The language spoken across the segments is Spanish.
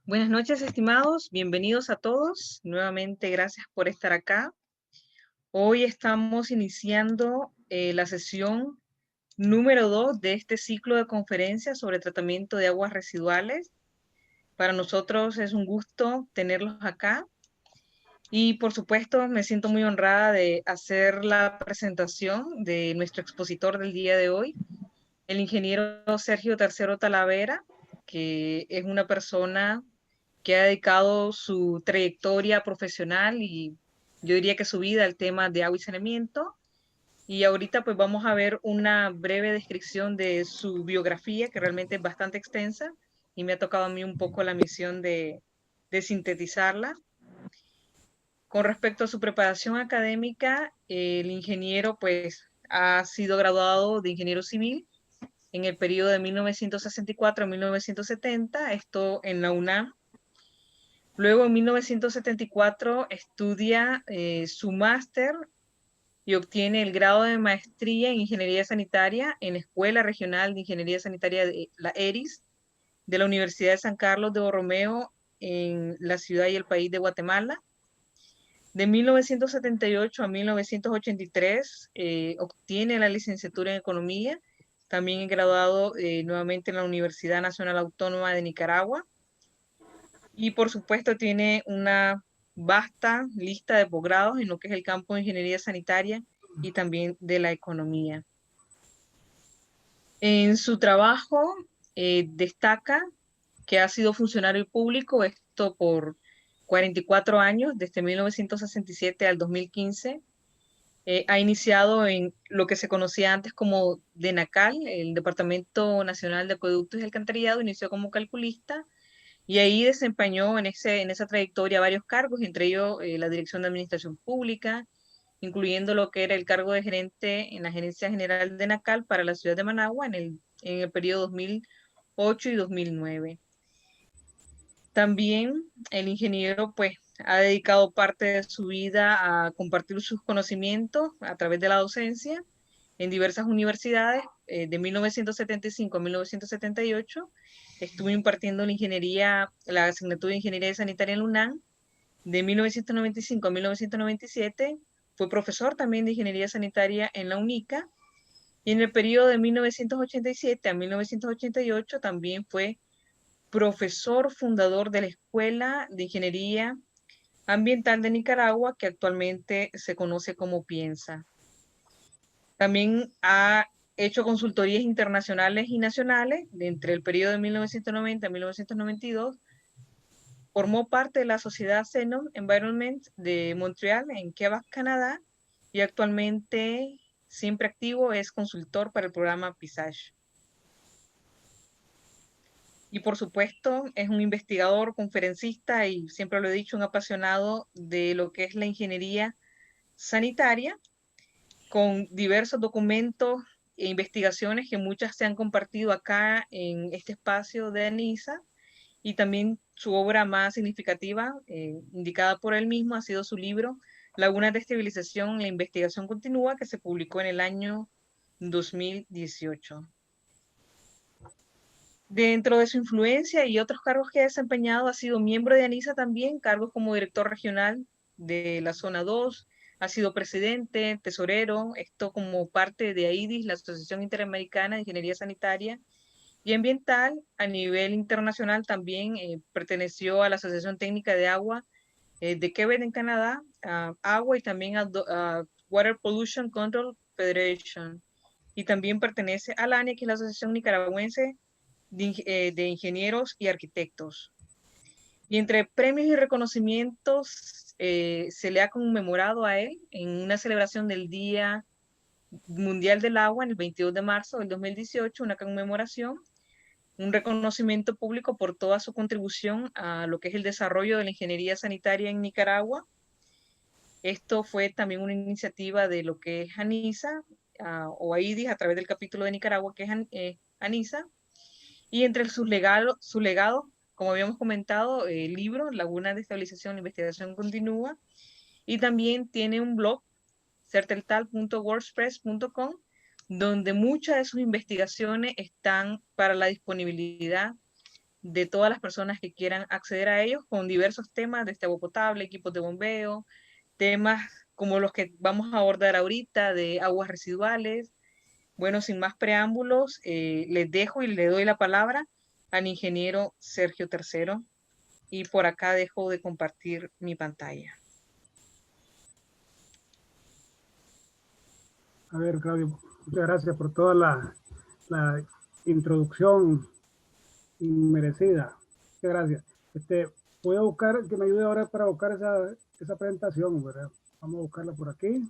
Buenas noches, estimados. Bienvenidos a todos. Nuevamente, gracias por estar acá. Hoy estamos iniciando la sesión número 2 de este ciclo de conferencias sobre tratamiento de aguas residuales. Para nosotros es un gusto tenerlos acá. Y por supuesto, me siento muy honrada de hacer la presentación de nuestro expositor del día de hoy, el ingeniero Sergio Tercero Talavera, que es una persona que ha dedicado su trayectoria profesional y yo diría que su vida al tema de agua y saneamiento. Y ahorita pues vamos a ver una breve descripción de su biografía, que realmente es bastante extensa y me ha tocado a mí un poco la misión de sintetizarla. Con respecto a su preparación académica, el ingeniero pues ha sido graduado de ingeniero civil en el periodo de 1964 a 1970, esto en la UNAM. Luego, en 1974, estudia su máster y obtiene el grado de maestría en Ingeniería Sanitaria en la Escuela Regional de Ingeniería Sanitaria de la ERIS de la Universidad de San Carlos de Borromeo en la ciudad y el país de Guatemala. De 1978 a 1983 obtiene la licenciatura en Economía. También es graduado nuevamente en la Universidad Nacional Autónoma de Nicaragua. Y por supuesto tiene una vasta lista de posgrados en lo que es el campo de ingeniería sanitaria y también de la economía. En su trabajo destaca que ha sido funcionario público, esto por 44 años, desde 1967 al 2015. Ha iniciado en lo que se conocía antes como DENACAL, el Departamento Nacional de Acueductos y Alcantarillado, inició como calculista. Y ahí desempeñó en esa trayectoria varios cargos, entre ellos la Dirección de Administración Pública, incluyendo lo que era el cargo de gerente en la Gerencia General de NACAL para la ciudad de Managua en el periodo 2008 y 2009. También el ingeniero pues ha dedicado parte de su vida a compartir sus conocimientos a través de la docencia en diversas universidades. De 1975 a 1978 estuve impartiendo la asignatura de Ingeniería Sanitaria en la UNAM. De 1995 a 1997 fue profesor también de Ingeniería Sanitaria en la UNICA. Y en el periodo de 1987 a 1988 también fue profesor fundador de la Escuela de Ingeniería Ambiental de Nicaragua, que actualmente se conoce como Piensa. También ha hecho consultorías internacionales y nacionales entre el periodo de 1990 a 1992. Formó parte de la sociedad Xenon Environment de Montreal, en Quebec, Canadá, y actualmente siempre activo es consultor para el programa PISAGE. Y por supuesto es un investigador, conferencista y siempre lo he dicho, un apasionado de lo que es la ingeniería sanitaria, con diversos documentos e investigaciones que muchas se han compartido acá en este espacio de ANISA, y también su obra más significativa, indicada por él mismo, ha sido su libro Lagunas de Estabilización, la investigación continúa, que se publicó en el año 2018. Dentro de su influencia y otros cargos que ha desempeñado, ha sido miembro de ANISA también, cargos como director regional de la Zona 2, ha sido presidente, tesorero, esto como parte de AIDIS, la Asociación Interamericana de Ingeniería Sanitaria y Ambiental. A nivel internacional también perteneció a la Asociación Técnica de Agua de Quebec en Canadá, a Agua, y también a Water Pollution Control Federation. Y también pertenece a la ANIA, que es la Asociación Nicaragüense de Ingenieros y Arquitectos. Y entre premios y reconocimientos se le ha conmemorado a él en una celebración del Día Mundial del Agua en el 22 de marzo del 2018, una conmemoración, un reconocimiento público por toda su contribución a lo que es el desarrollo de la ingeniería sanitaria en Nicaragua. Esto fue también una iniciativa de lo que es ANISA o AIDIS a través del capítulo de Nicaragua que es ANISA. Y entre sus legados, como habíamos comentado, el libro Lagunas de Estabilización, la investigación continúa, y también tiene un blog, certeltal.wordpress.com, donde muchas de sus investigaciones están para la disponibilidad de todas las personas que quieran acceder a ellos con diversos temas, desde agua potable, equipos de bombeo, temas como los que vamos a abordar ahorita de aguas residuales. Bueno, sin más preámbulos, les dejo y le doy la palabra al ingeniero Sergio Tercero y por acá dejo de compartir mi pantalla. A ver, Claudio, muchas gracias por toda la introducción merecida. Muchas gracias. Voy a buscar, que me ayude ahora para buscar esa presentación, ¿verdad? Vamos a buscarla por aquí.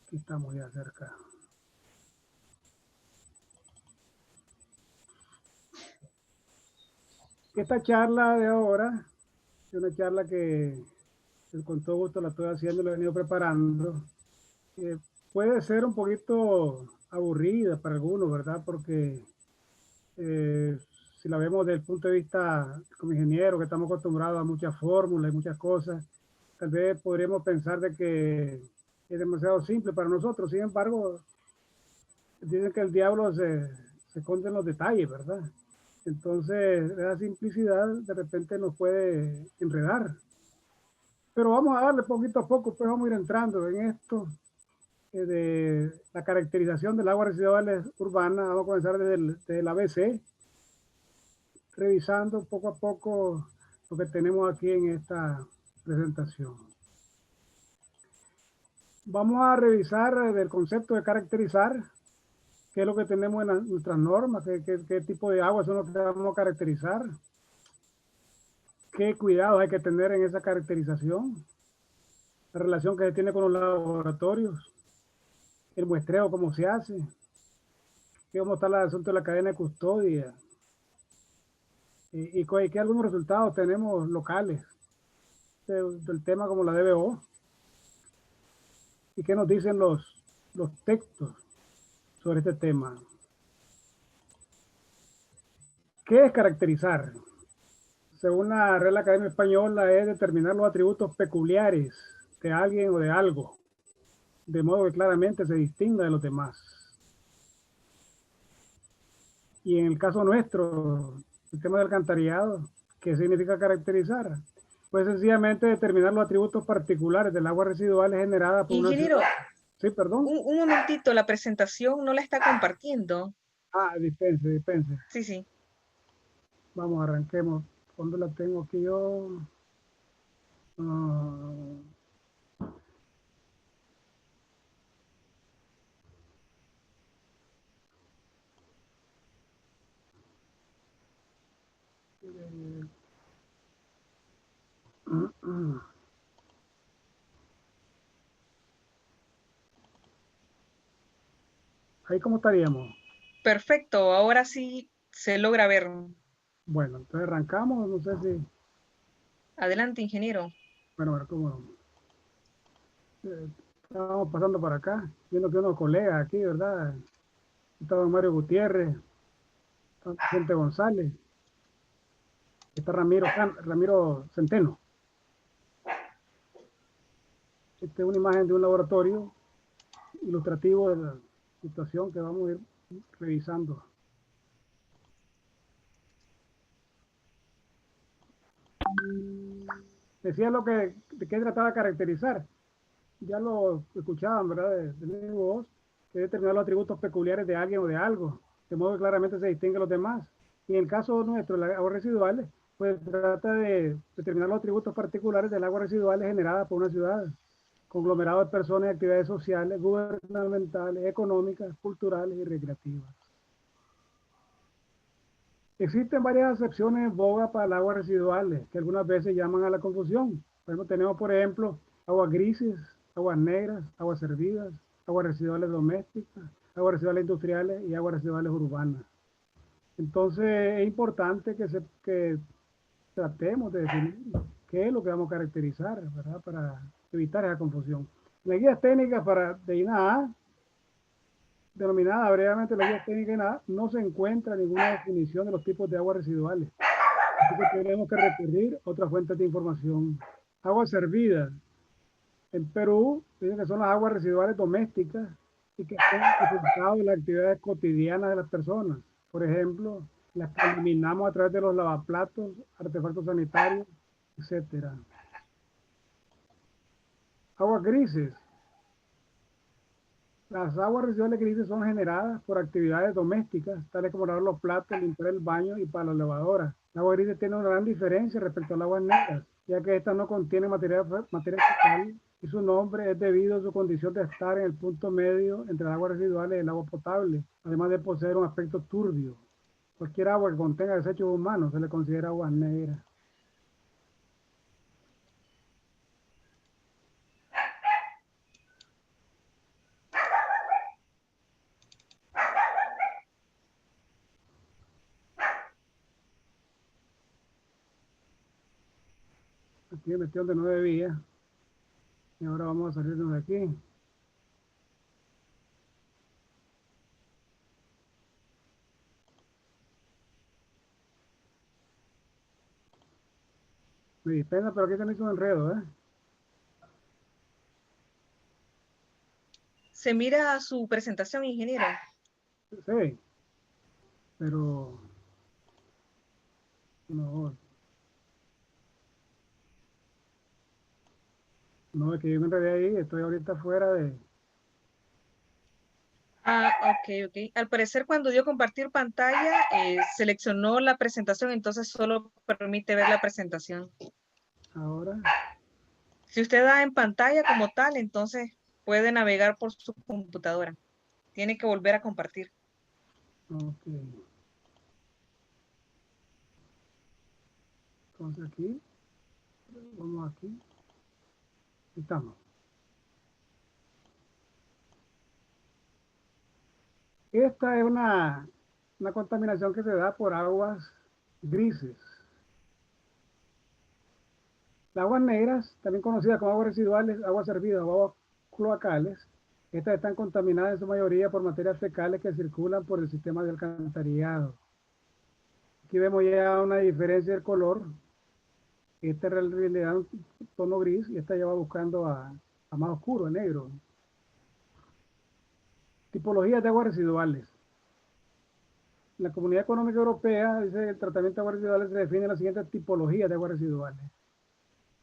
Aquí estamos ya cerca. Esta charla de ahora es una charla que con todo gusto la estoy haciendo, la he venido preparando. Puede ser un poquito aburrida para algunos, ¿verdad? Porque si la vemos desde el punto de vista como ingeniero, que estamos acostumbrados a muchas fórmulas y muchas cosas, tal vez podríamos pensar de que es demasiado simple para nosotros. Sin embargo, dicen que el diablo se esconde en los detalles, ¿verdad? Entonces, esa simplicidad de repente nos puede enredar. Pero vamos a darle poquito a poco, pues vamos a ir entrando en esto de la caracterización del agua residuales urbana. Vamos a comenzar desde el ABC, revisando poco a poco lo que tenemos aquí en esta presentación. Vamos a revisar el concepto de caracterizar, qué es lo que tenemos en nuestras normas, qué tipo de agua son los que vamos a caracterizar, qué cuidados hay que tener en esa caracterización, la relación que se tiene con los laboratorios, el muestreo, cómo se hace, cómo está el asunto de la cadena de custodia, y qué algunos resultados tenemos locales del tema como la DBO, y qué nos dicen los textos sobre este tema. ¿Qué es caracterizar? Según la Real Academia Española, es determinar los atributos peculiares de alguien o de algo, de modo que claramente se distinga de los demás. Y en el caso nuestro, el tema del alcantarillado, ¿qué significa caracterizar? Pues sencillamente determinar los atributos particulares del agua residual generada por una Ingeniero, ciudad. Sí, perdón. un momentito, la presentación no la está compartiendo. Ah, dispense. Sí, sí. Vamos, arranquemos. ¿Dónde la tengo aquí yo? Uh, ahí cómo estaríamos. Perfecto, ahora sí se logra ver. Bueno, entonces arrancamos, no sé si, Adelante, ingeniero. bueno, como estábamos pasando por acá, viendo que unos colegas aquí, ¿verdad? Estaba Mario Gutiérrez, está Vicente González, está Ramiro Centeno. Esta es una imagen de un laboratorio ilustrativo de la situación que vamos a ir revisando. Decía de qué trataba de caracterizar. Ya lo escuchaban, ¿verdad? De mi voz, que determinar los atributos peculiares de alguien o de algo, de modo que claramente se distingue de los demás. Y en el caso nuestro, las aguas residuales, pues trata de determinar los atributos particulares del agua residuales generada por una ciudad, conglomerado de personas y actividades sociales, gubernamentales, económicas, culturales y recreativas. Existen varias acepciones en boga para el agua residuales que algunas veces llaman a la confusión. Por ejemplo, tenemos, por ejemplo, aguas grises, aguas negras, aguas servidas, aguas residuales domésticas, aguas residuales industriales y aguas residuales urbanas. Entonces, es importante que tratemos de definir qué es lo que vamos a caracterizar, ¿verdad? Para evitar esa confusión. Las guías técnicas de INAH, denominada brevemente la guía técnica INAH, no se encuentra ninguna definición de los tipos de aguas residuales. Así que tenemos que recurrir a otras fuentes de información. Aguas servidas. En Perú, dicen que son las aguas residuales domésticas y que son resultado de las actividades cotidianas de las personas. Por ejemplo, las que eliminamos a través de los lavaplatos, artefactos sanitarios, etcétera. Aguas grises. Las aguas residuales grises son generadas por actividades domésticas, tales como lavar los platos, limpiar el baño y para las lavadoras. El agua gris tiene una gran diferencia respecto al agua negras, ya que esta no contiene materia fecal y su nombre es debido a su condición de estar en el punto medio entre las aguas residuales y el agua potable, además de poseer un aspecto turbio. Cualquier agua que contenga desechos humanos se le considera agua negra. Aquí me metí donde no debía y ahora vamos a salirnos de aquí. Me dispensa, pero aquí se me hizo un enredo, ¿eh? Se mira su presentación, ingeniero. Sí, pero no, no, es que yo me enredé ahí, estoy ahorita fuera de... Ah, ok. Al parecer, cuando dio compartir pantalla, seleccionó la presentación, entonces solo permite ver la presentación. Ahora, Si usted da en pantalla como tal, entonces puede navegar por su computadora. Tiene que volver a compartir. ok. Entonces aquí, vamos aquí, estamos. Esta es una contaminación que se da por aguas grises. Las aguas negras, también conocidas como aguas residuales, aguas servidas o aguas cloacales, estas están contaminadas en su mayoría por materias fecales que circulan por el sistema de alcantarillado. Aquí vemos ya una diferencia del color. Esta le da un tono gris y esta ya va buscando a más oscuro, a negro. Tipologías de aguas residuales. La Comunidad Económica Europea dice que el tratamiento de aguas residuales se define en las siguientes tipologías de aguas residuales.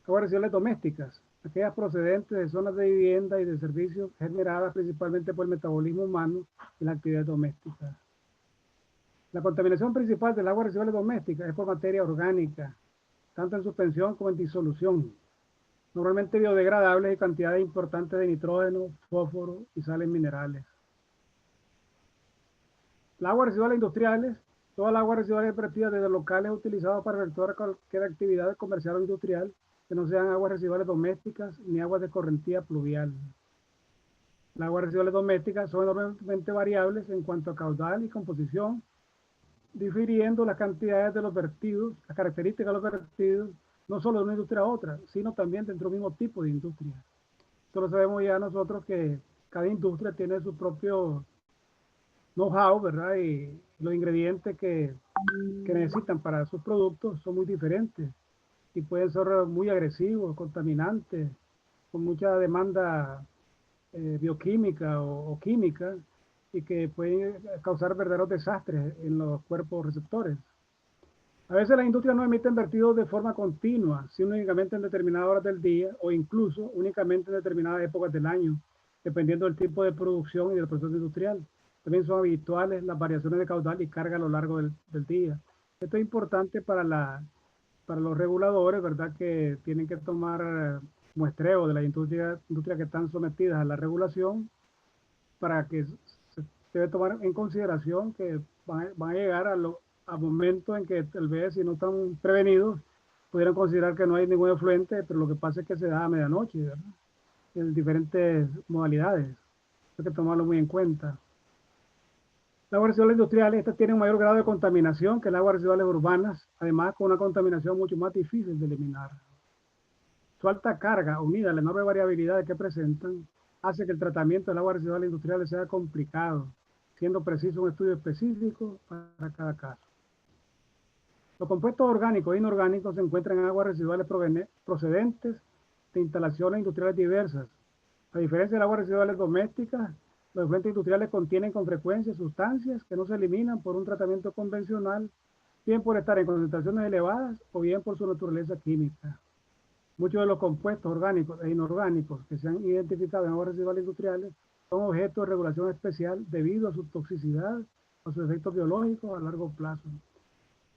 Aguas residuales domésticas, aquellas procedentes de zonas de vivienda y de servicios generadas principalmente por el metabolismo humano y la actividad doméstica. La contaminación principal del agua residuales domésticas es por materia orgánica, tanto en suspensión como en disolución, normalmente biodegradables y cantidades importantes de nitrógeno, fósforo y sales minerales. Las aguas residuales industriales, todas las aguas residuales vertidas desde locales utilizados para efectuar cualquier actividad comercial o industrial que no sean aguas residuales domésticas ni aguas de escorrentía pluvial. Las aguas residuales domésticas son enormemente variables en cuanto a caudal y composición, difiriendo las cantidades de los vertidos, las características de los vertidos, no solo de una industria a otra, sino también dentro del mismo tipo de industria. Esto lo sabemos ya nosotros que cada industria tiene su propio know-how, ¿verdad? Y los ingredientes que necesitan para sus productos son muy diferentes y pueden ser muy agresivos, contaminantes, con mucha demanda bioquímica o química y que pueden causar verdaderos desastres en los cuerpos receptores. A veces las industrias no emiten vertidos de forma continua, sino únicamente en determinadas horas del día o incluso únicamente en determinadas épocas del año, dependiendo del tipo de producción y del proceso industrial. También son habituales las variaciones de caudal y carga a lo largo del día. Esto es importante para los reguladores, ¿verdad? Que tienen que tomar muestreo de las industrias que están sometidas a la regulación para que se debe tomar en consideración que van a llegar a momentos en que tal vez si no están prevenidos pudieran considerar que no hay ningún efluente, pero lo que pasa es que se da a medianoche, ¿verdad? En diferentes modalidades. Hay que tomarlo muy en cuenta. Las aguas residuales industriales, estas tienen un mayor grado de contaminación que las aguas residuales urbanas, además con una contaminación mucho más difícil de eliminar. Su alta carga, unida a la enorme variabilidad que presentan, hace que el tratamiento de las aguas residuales industriales sea complicado, siendo preciso un estudio específico para cada caso. Los compuestos orgánicos e inorgánicos se encuentran en aguas residuales procedentes de instalaciones industriales diversas. A diferencia de las aguas residuales domésticas, Los efluentes industriales contienen con frecuencia sustancias que no se eliminan por un tratamiento convencional, bien por estar en concentraciones elevadas o bien por su naturaleza química. Muchos de los compuestos orgánicos e inorgánicos que se han identificado en aguas residuales industriales son objeto de regulación especial debido a su toxicidad o sus efectos biológicos a largo plazo.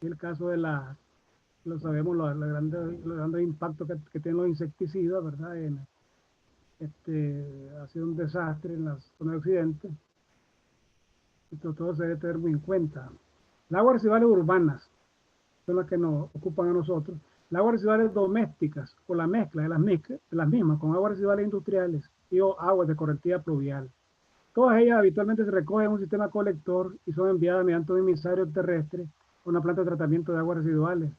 En el caso de lo sabemos, los grandes impactos que tienen los insecticidas, ¿verdad? Ha sido un desastre en las zonas de Occidente. Esto todo se debe tener muy en cuenta. Las aguas residuales urbanas son las que nos ocupan a nosotros. Las aguas residuales domésticas o la mezcla de las mismas con aguas residuales industriales y o aguas de correntía pluvial. Todas ellas habitualmente se recogen en un sistema colector y son enviadas mediante un emisario terrestre a una planta de tratamiento de aguas residuales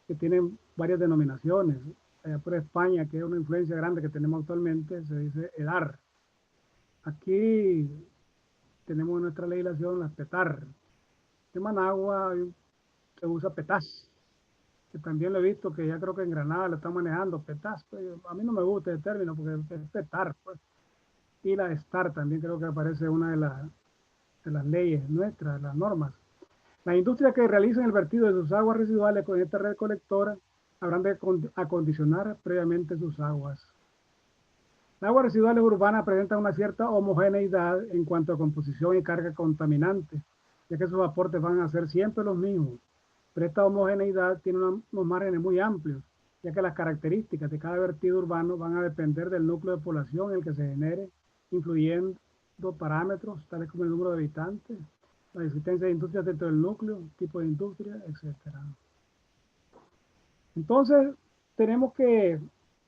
que tienen varias denominaciones. Allá por España, que es una influencia grande que tenemos actualmente, se dice EDAR. Aquí tenemos en nuestra legislación las PETAR. En Managua se usa PETAS, que también lo he visto que ya creo que en Granada lo están manejando, PETAS. Pues, a mí no me gusta el término porque es PETAR. Pues. Y la STAR también creo que aparece una de las leyes nuestras, las normas. Las industrias que realicen el vertido de sus aguas residuales con esta red colectora habrán de acondicionar previamente sus aguas. Las aguas residuales urbanas presentan una cierta homogeneidad en cuanto a composición y carga contaminante, ya que sus aportes van a ser siempre los mismos. Pero esta homogeneidad tiene unos márgenes muy amplios, ya que las características de cada vertido urbano van a depender del núcleo de población en el que se genere, influyendo parámetros tales como el número de habitantes, la existencia de industrias dentro del núcleo, tipo de industria, etc. Entonces, tenemos que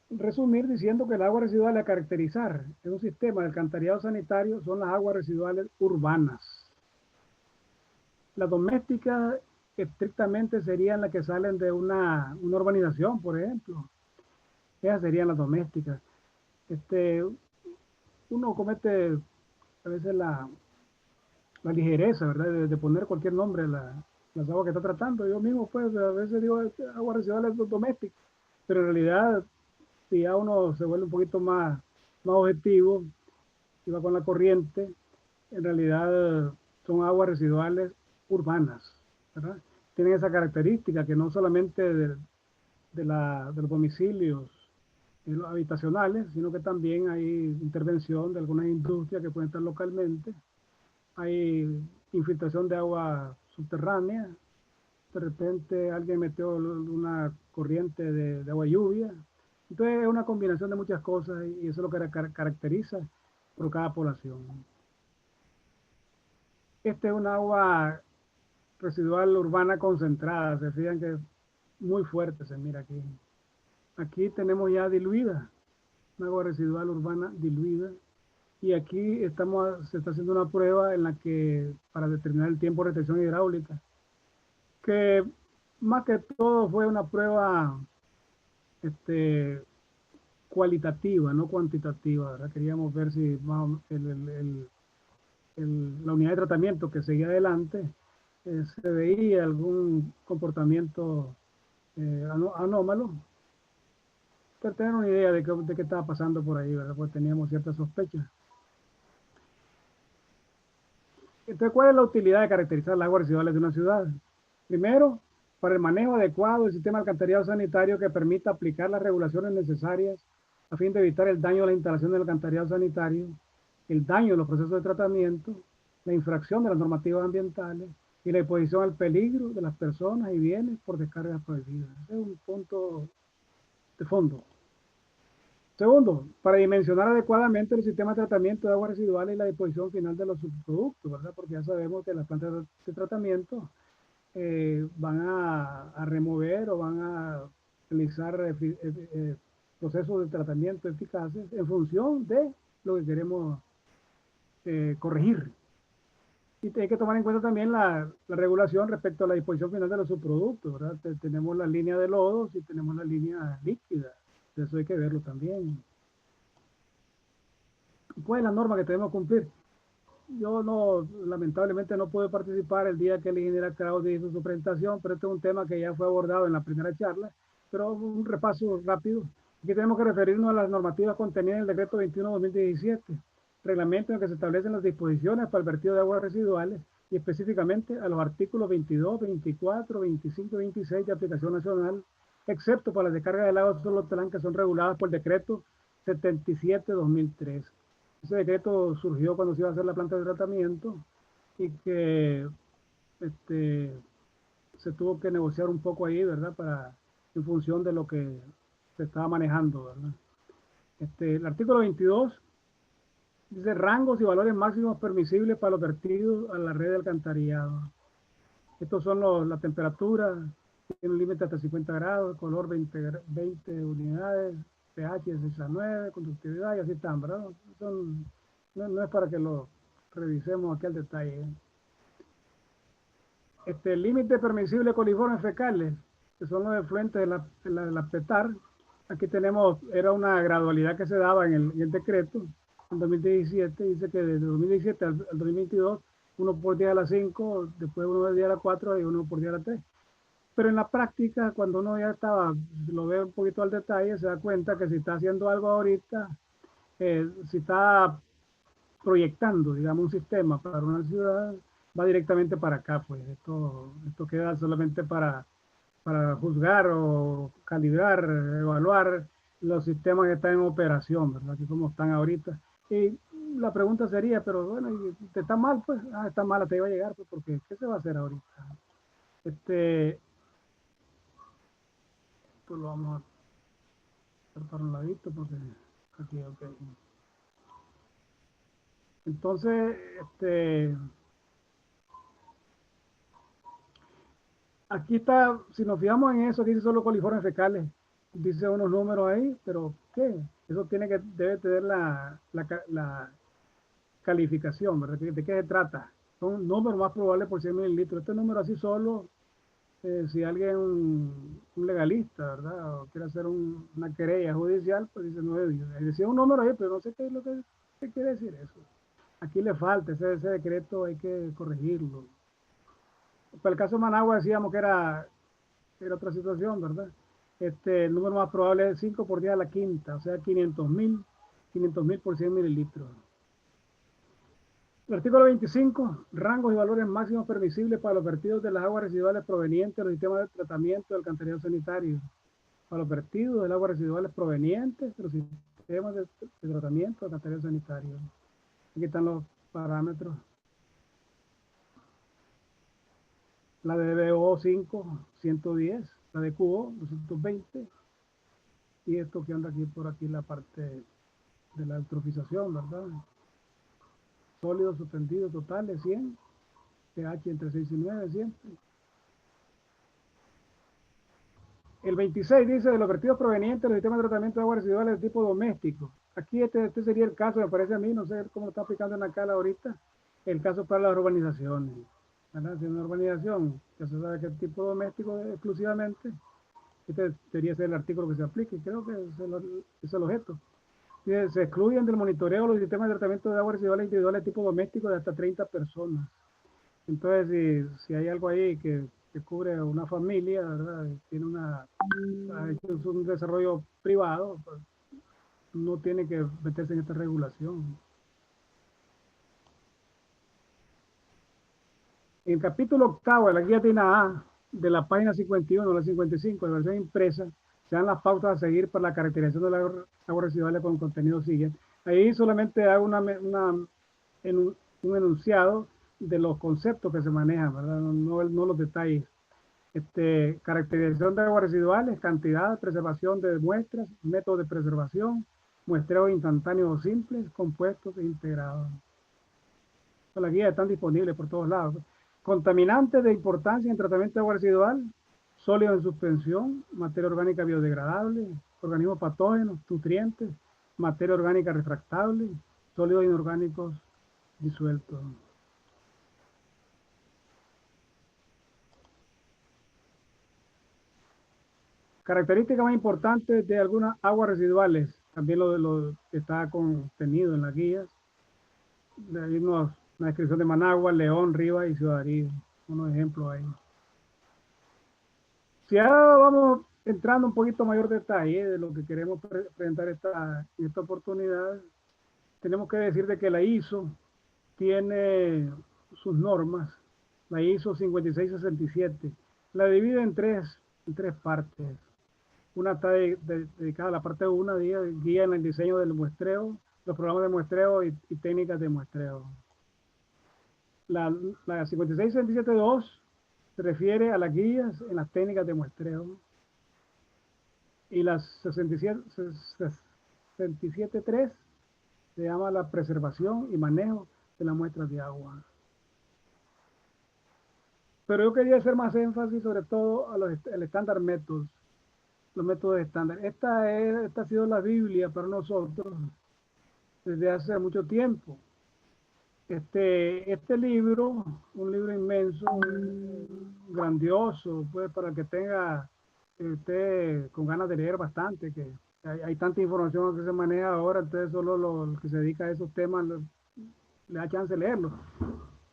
resumir diciendo que el agua residual a caracterizar en un sistema de alcantarillado sanitario son las aguas residuales urbanas. Las domésticas estrictamente serían las que salen de una urbanización, por ejemplo. Esas serían las domésticas. Uno comete a veces la ligereza, ¿verdad? De poner cualquier nombre a las aguas que está tratando. Yo mismo, pues, a veces digo aguas residuales domésticas, pero en realidad, si ya uno se vuelve un poquito más objetivo y va con la corriente, en realidad son aguas residuales urbanas, ¿verdad? Tienen esa característica que no solamente de los domicilios habitacionales, sino que también hay intervención de algunas industrias que pueden estar localmente. Hay infiltración de agua subterránea, de repente alguien metió una corriente de agua lluvia. Entonces es una combinación de muchas cosas y eso es lo que caracteriza por cada población. Esta es un agua residual urbana concentrada, se fijan que es muy fuerte, se mira aquí. Aquí tenemos ya diluida, una agua residual urbana diluida. Y aquí se está haciendo una prueba en la que, para determinar el tiempo de retención hidráulica, que más que todo fue una prueba cualitativa, no cuantitativa, ¿verdad? Queríamos ver si la unidad de tratamiento que seguía adelante se veía algún comportamiento anómalo, para tener una idea de qué estaba pasando por ahí, ¿verdad? Pues teníamos ciertas sospechas. Entonces, ¿cuál es la utilidad de caracterizar las aguas residuales de una ciudad? Primero, para el manejo adecuado del sistema de alcantarillado sanitario que permita aplicar las regulaciones necesarias a fin de evitar el daño a la instalación del alcantarillado sanitario, el daño a los procesos de tratamiento, la infracción de las normativas ambientales y la exposición al peligro de las personas y bienes por descargas prohibidas. Ese es un punto de fondo. Segundo, para dimensionar adecuadamente el sistema de tratamiento de aguas residuales y la disposición final de los subproductos, ¿verdad? Porque ya sabemos que las plantas de tratamiento van a remover o van a realizar procesos de tratamiento eficaces en función de lo que queremos corregir. Y hay que tomar en cuenta también la regulación respecto a la disposición final de los subproductos, ¿verdad? Tenemos la línea de lodos y tenemos la línea líquida. Eso hay que verlo también. ¿Cuál es la norma que tenemos que cumplir? Yo lamentablemente no pude participar el día que el ingeniero Kraus hizo su presentación, pero este es un tema que ya fue abordado en la primera charla, pero un repaso rápido. Aquí tenemos que referirnos a las normativas contenidas en el decreto 21/2017, reglamento en el que se establecen las disposiciones para el vertido de aguas residuales y específicamente a los artículos 22, 24, 25 y 26 de aplicación nacional, excepto para las descargas del agua Solotlán que son reguladas por el decreto 77-2003. Ese decreto surgió cuando se iba a hacer la planta de tratamiento y que se tuvo que negociar un poco ahí, ¿verdad? En función de lo que se estaba manejando, ¿verdad? El artículo 22 dice rangos y valores máximos permisibles para los vertidos a la red de alcantarillado. Estos son la temperatura, tiene un límite hasta 50 grados, color 20 unidades, pH de 6 a 9, conductividad y así están, ¿verdad? No es para que lo revisemos aquí al detalle. El límite permisible de coliformes fecales, que son los efluentes de la PETAR. Aquí tenemos, era una gradualidad que se daba en el decreto, en 2017, dice que desde 2017 al 2022, uno por día a las 5, después uno por día a las 4 y uno por día a las 3. Pero en la práctica, cuando uno ya lo ve un poquito al detalle, se da cuenta que si está haciendo algo ahorita, si está proyectando, digamos, un sistema para una ciudad, va directamente para acá, pues esto queda solamente para juzgar o calibrar, evaluar los sistemas que están en operación, ¿verdad? Que como están ahorita. Y la pregunta sería, pero bueno, ¿te está mal? Pues, está mal, te iba a llegar, pues, porque ¿qué se va a hacer ahorita? Pues lo vamos a hacer para un ladito, porque aquí, ok. Entonces, aquí está, si nos fijamos en eso, dice solo coliformes fecales, dice unos números ahí, pero ¿qué? Eso debe tener la calificación, ¿verdad? ¿De qué se trata? Son números más probables por 100 mililitros. Este número así solo, si alguien, un legalista, ¿verdad? O quiere hacer una querella judicial, pues dice 9 días. Decía un número ahí, pero no sé qué quiere decir eso. Aquí le falta, ese decreto hay que corregirlo. Para el caso de Managua decíamos que era otra situación, ¿verdad? El número más probable es 5 por día a la quinta, o sea, 500,000 por 100 mililitros. El artículo 25, rangos y valores máximos permisibles para los vertidos de las aguas residuales provenientes de los sistemas de tratamiento de alcantarillado sanitario. Para los vertidos de las aguas residuales provenientes de los sistemas de tratamiento de alcantarillado sanitario. Aquí están los parámetros. La de DBO5, 110, la de QO, 220, y esto que anda aquí por aquí, la parte de la eutrofización, ¿verdad? Sólidos suspendidos totales, 100, pH entre 6 y 9 siempre. El 26 dice de los vertidos provenientes de los sistemas de tratamiento de aguas residuales de tipo doméstico. Aquí este sería el caso, me parece a mí, no sé cómo está aplicando en la cala ahorita, el caso para las urbanizaciones. ¿Verdad? Si es una urbanización, ya se sabe que es tipo doméstico exclusivamente, este debería ser el artículo que se aplique, creo que es el objeto. Se excluyen del monitoreo los sistemas de tratamiento de aguas residuales individuales de tipo doméstico de hasta 30 personas. Entonces, si hay algo ahí que cubre a una familia, ¿verdad? Tiene ha hecho un desarrollo privado, pues, no tiene que meterse en esta regulación. En el capítulo octavo de la guía TINA A, de la página 51 a la 55 de versión impresa, se dan las pautas a seguir para la caracterización de las aguas residuales con contenido siguiente. Ahí solamente hago un enunciado de los conceptos que se manejan, ¿verdad? No los detalles. Caracterización de aguas residuales, cantidad, preservación de muestras, método de preservación, muestreo instantáneo o simples, compuestos e integrados. Las guías están disponibles por todos lados. Contaminantes de importancia en tratamiento de agua residual, sólidos en suspensión, materia orgánica biodegradable, organismos patógenos, nutrientes, materia orgánica refractable, sólidos inorgánicos disueltos. Características más importantes de algunas aguas residuales, también lo que está contenido en las guías. Hay una descripción de Managua, León, Rivas y Ciudadarí, unos ejemplos ahí. Si ahora vamos entrando un poquito mayor detalle de lo que queremos presentar en esta oportunidad, tenemos que decir de que la ISO tiene sus normas, la ISO 5667. La divide en tres partes. Una está dedicada a la parte 1, guía en el diseño del muestreo, los programas de muestreo y técnicas de muestreo. La 5667.2 se refiere a las guías en las técnicas de muestreo. Y la 67.3 se llama la preservación y manejo de las muestras de agua. Pero yo quería hacer más énfasis sobre todo a el estándar métodos, los métodos estándar. Esta ha sido la Biblia para nosotros desde hace mucho tiempo. Este libro, un libro inmenso, grandioso, pues para que tenga, esté con ganas de leer bastante, que hay tanta información que se maneja ahora, entonces solo el que se dedica a esos temas le da chance de leerlo.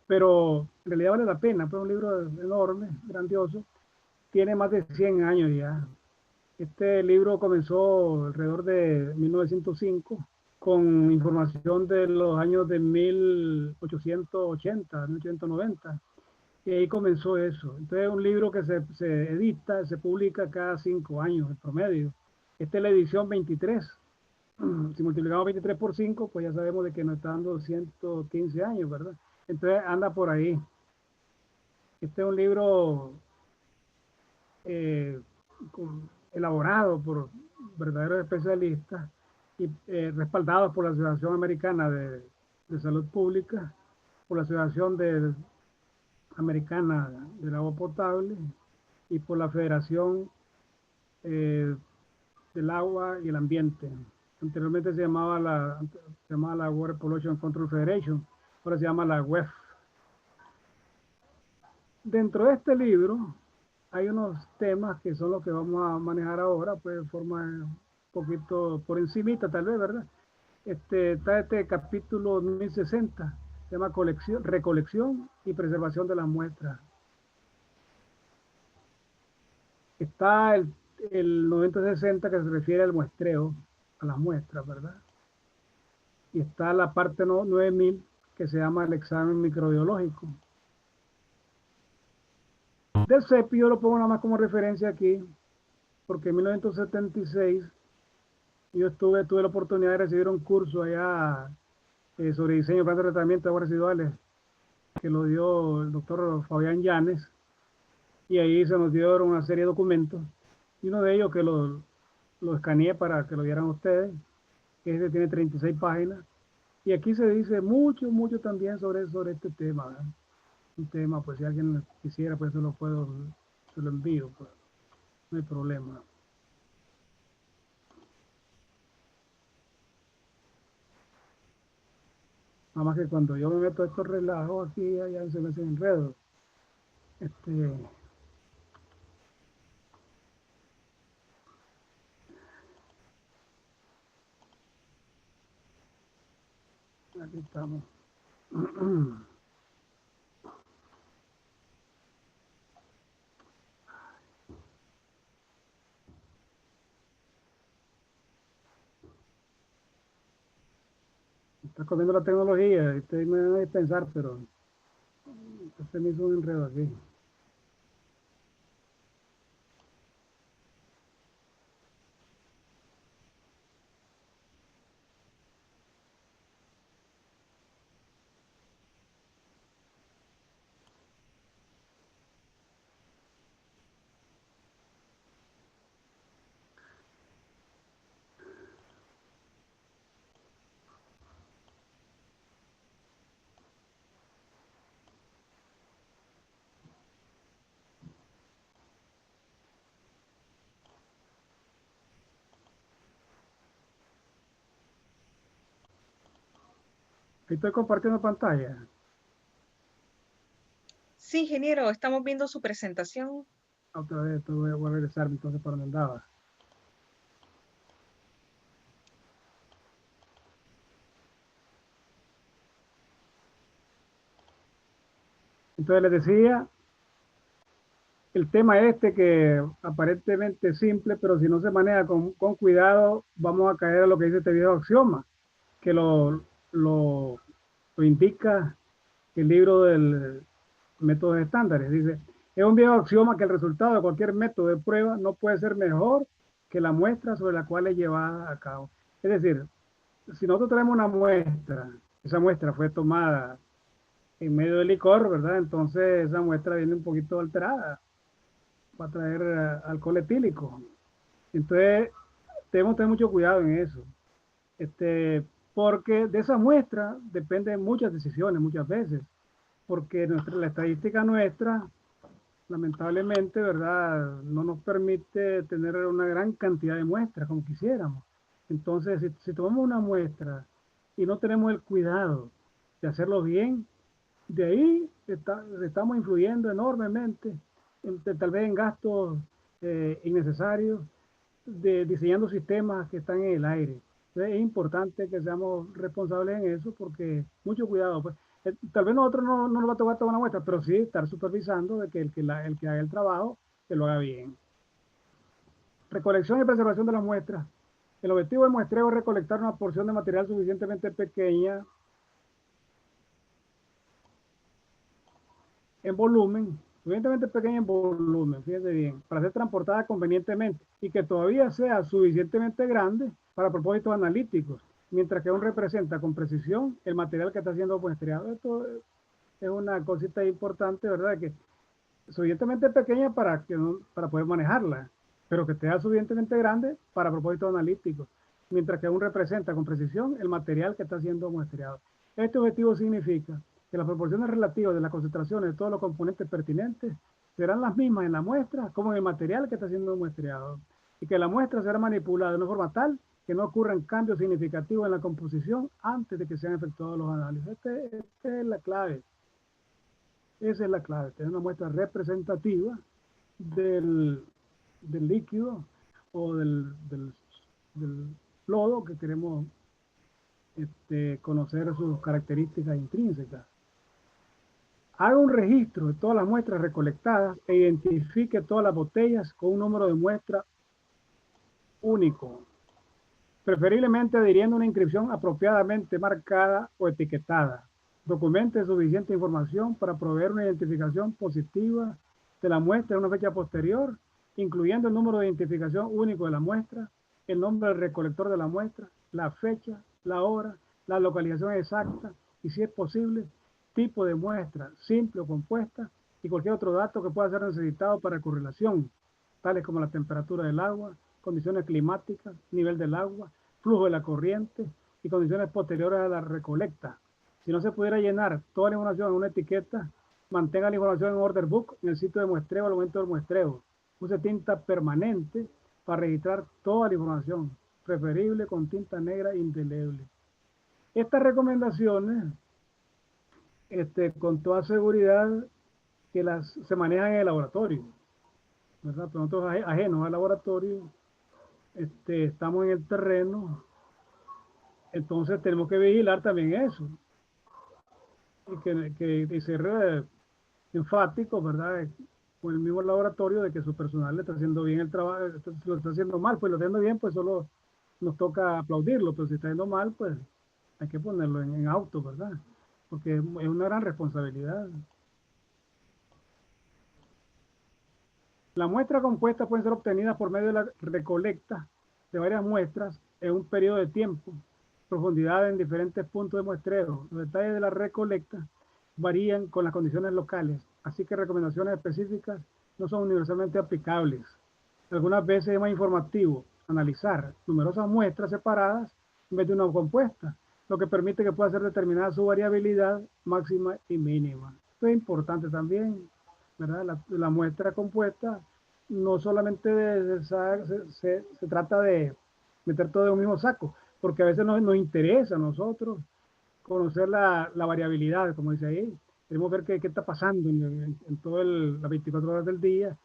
Pero en realidad vale la pena, pues un libro enorme, grandioso, tiene más de 100 años ya. Este libro comenzó alrededor de 1905 con información de los años de 1880, 1890, y ahí comenzó eso. Entonces es un libro que se edita, se publica cada 5 años en promedio. Esta es la edición 23. Si multiplicamos 23 por 5, pues ya sabemos de que nos está dando 115 años, ¿verdad? Entonces anda por ahí. Este es un libro elaborado por verdaderos especialistas y respaldados por la Asociación Americana de Salud Pública, por la Asociación Americana del Agua Potable y por la Federación del Agua y el Ambiente. Anteriormente se llamaba la Water Pollution Control Federation, ahora se llama la WEF. Dentro de este libro hay unos temas que son los que vamos a manejar ahora, pues de forma un poquito por encimita tal vez, ¿verdad? Está este capítulo 1060, se llama recolección y preservación de las muestras. Está el 9060 que se refiere al muestreo, a las muestras, ¿verdad? Y está la parte 9000 que se llama el examen microbiológico. Del CEPI yo lo pongo nada más como referencia aquí, porque en 1976 yo tuve la oportunidad de recibir un curso allá sobre diseño de plantas de tratamiento de aguas residuales, que lo dio el doctor Fabián Llanes, y ahí se nos dieron una serie de documentos, y uno de ellos que lo escaneé para que lo vieran ustedes, que tiene 36 páginas, y aquí se dice mucho también sobre este tema, ¿verdad? Un tema, pues si alguien quisiera, pues se lo envío, pues, no hay problema. Nada más que cuando yo me meto a estos relajos aquí, ya se me hacen enredos. Aquí estamos. Está comiendo la tecnología, ustedes me van a dispensar, pero este me hizo un enredo aquí. Ahí estoy compartiendo pantalla. Sí, ingeniero, estamos viendo su presentación. Otra vez voy a regresar entonces para donde andaba. Entonces les decía, el tema que aparentemente es simple, pero si no se maneja con cuidado, vamos a caer a lo que dice este viejo axioma, que lo, lo indica el libro del métodos estándares. Dice, es un viejo axioma que el resultado de cualquier método de prueba no puede ser mejor que la muestra sobre la cual es llevada a cabo. Es decir, si nosotros tenemos una muestra, esa muestra fue tomada en medio del licor, ¿verdad? Entonces esa muestra viene un poquito alterada, va a traer alcohol etílico. Entonces debemos tener mucho cuidado en eso, porque de esa muestra dependen muchas decisiones muchas veces, porque la estadística nuestra, lamentablemente, ¿verdad? No nos permite tener una gran cantidad de muestras como quisiéramos. Entonces, si tomamos una muestra y no tenemos el cuidado de hacerlo bien, de ahí estamos influyendo enormemente, tal vez en gastos innecesarios, diseñando sistemas que están en el aire. Entonces, es importante que seamos responsables en eso porque mucho cuidado. Pues. Tal vez nosotros no nos va a tocar toda una muestra, pero sí estar supervisando de que el que haga el trabajo, que lo haga bien. Recolección y preservación de las muestras. El objetivo del muestreo es recolectar una porción de material suficientemente pequeña en volumen, suficientemente pequeña en volumen, fíjense bien, para ser transportada convenientemente y que todavía sea suficientemente grande para propósitos analíticos, mientras que aún representa con precisión el material que está siendo muestreado. Esto es una cosita importante, ¿verdad? Que suficientemente pequeña para poder manejarla, pero que sea suficientemente grande para propósitos analíticos, mientras que aún representa con precisión el material que está siendo muestreado. Este objetivo significa que las proporciones relativas de las concentraciones de todos los componentes pertinentes serán las mismas en la muestra como en el material que está siendo muestreado, y que la muestra será manipulada de una forma tal que no ocurran cambios significativos en la composición antes de que sean efectuados los análisis. Esta es la clave. Esa es la clave, tener una muestra representativa del, del líquido o del lodo que queremos conocer sus características intrínsecas. Haga un registro de todas las muestras recolectadas e identifique todas las botellas con un número de muestra único, preferiblemente adhiriendo una inscripción apropiadamente marcada o etiquetada. Documente suficiente información para proveer una identificación positiva de la muestra en una fecha posterior, incluyendo el número de identificación único de la muestra, el nombre del recolector de la muestra, la fecha, la hora, la localización exacta y, si es posible, tipo de muestra, simple o compuesta, y cualquier otro dato que pueda ser necesitado para correlación, tales como la temperatura del agua, condiciones climáticas, nivel del agua, flujo de la corriente y condiciones posteriores a la recolecta. Si no se pudiera llenar toda la información en una etiqueta, mantenga la información en order book en el sitio de muestreo al momento del muestreo. Use tinta permanente para registrar toda la información, preferible con tinta negra indeleble. Estas recomendaciones, con toda seguridad, que se manejan en el laboratorio, ¿verdad? Pero nosotros ajenos al laboratorio, estamos en el terreno, entonces tenemos que vigilar también eso y ser enfáticos, ¿verdad? Con el mismo laboratorio de que su personal le está haciendo bien el trabajo, lo está haciendo mal, pues lo está haciendo bien, pues solo nos toca aplaudirlo, pero si está yendo mal, pues hay que ponerlo en auto, ¿verdad? Porque es una gran responsabilidad. La muestra compuesta pueden ser obtenidas por medio de la recolecta de varias muestras en un periodo de tiempo, profundidad en diferentes puntos de muestreo. Los detalles de la recolecta varían con las condiciones locales, así que recomendaciones específicas no son universalmente aplicables. Algunas veces es más informativo analizar numerosas muestras separadas en vez de una compuesta, lo que permite que pueda ser determinada su variabilidad máxima y mínima. Esto es importante también, ¿verdad? La muestra compuesta no solamente se trata de meter todo en un mismo saco, porque a veces nos interesa a nosotros conocer la variabilidad, como dice ahí. Queremos ver qué está pasando en todas las 24 horas del día,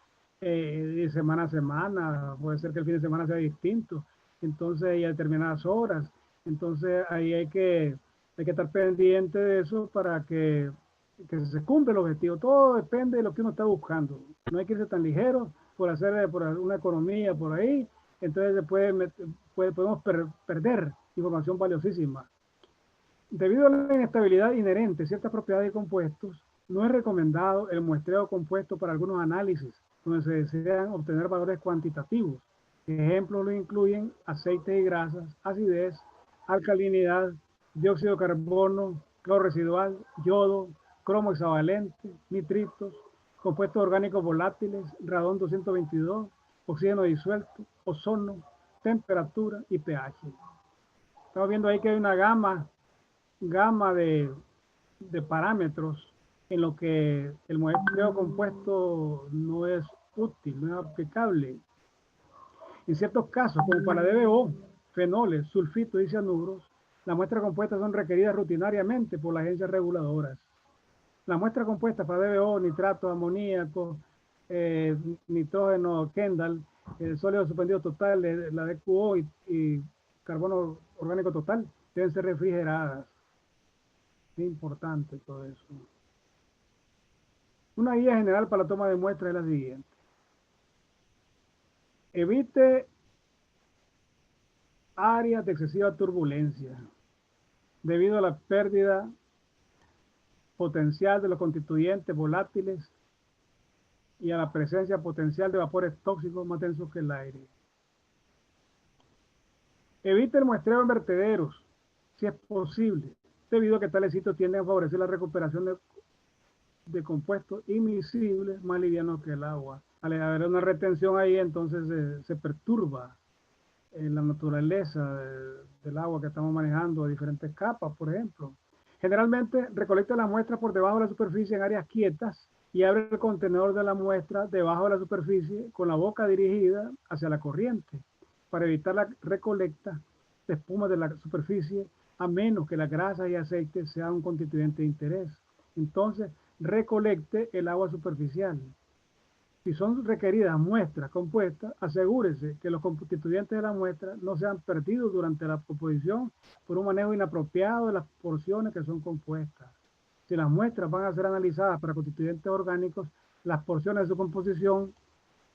de semana a semana. Puede ser que el fin de semana sea distinto. Entonces, hay determinadas horas. Entonces, ahí hay que estar pendiente de eso para que se cumpla el objetivo. Todo depende de lo que uno está buscando. No hay que irse tan ligero por hacer por una economía por ahí. Entonces, podemos perder información valiosísima. Debido a la inestabilidad inherente de ciertas propiedades de compuestos, no es recomendado el muestreo compuesto para algunos análisis donde se desean obtener valores cuantitativos. Ejemplos lo incluyen aceites y grasas, acidez, alcalinidad, dióxido de carbono, cloro residual, yodo, cromo hexavalente, nitritos, compuestos orgánicos volátiles, radón 222, oxígeno disuelto, ozono, temperatura y pH. Estamos viendo ahí que hay una gama de parámetros en lo que el muestreo compuesto no es útil, no es aplicable. En ciertos casos, como para DBO, fenoles, sulfitos y cianuros, las muestras compuestas son requeridas rutinariamente por las agencias reguladoras. La muestra compuesta para DBO, nitrato, amoníaco, nitrógeno, Kendall, el sólido suspendido total, la DQO y carbono orgánico total, deben ser refrigeradas. Es importante todo eso. Una guía general para la toma de muestras es la siguiente. Evite áreas de excesiva turbulencia debido a la pérdida potencial de los constituyentes volátiles y a la presencia potencial de vapores tóxicos más densos que el aire. Evite el muestreo en vertederos, si es posible, debido a que tales sitios tienden a favorecer la recuperación de compuestos inmiscibles más livianos que el agua. Al haber una retención ahí, entonces se perturba la naturaleza del agua que estamos manejando a diferentes capas, por ejemplo. Generalmente recolecta las muestras por debajo de la superficie en áreas quietas y abre el contenedor de la muestra debajo de la superficie con la boca dirigida hacia la corriente para evitar la recolecta de espuma de la superficie a menos que la grasa y aceite sean un constituyente de interés. Entonces, recolecte el agua superficial. Si son requeridas muestras compuestas, asegúrese que los constituyentes de la muestra no sean perdidos durante la composición por un manejo inapropiado de las porciones que son compuestas. Si las muestras van a ser analizadas para constituyentes orgánicos, las porciones de su composición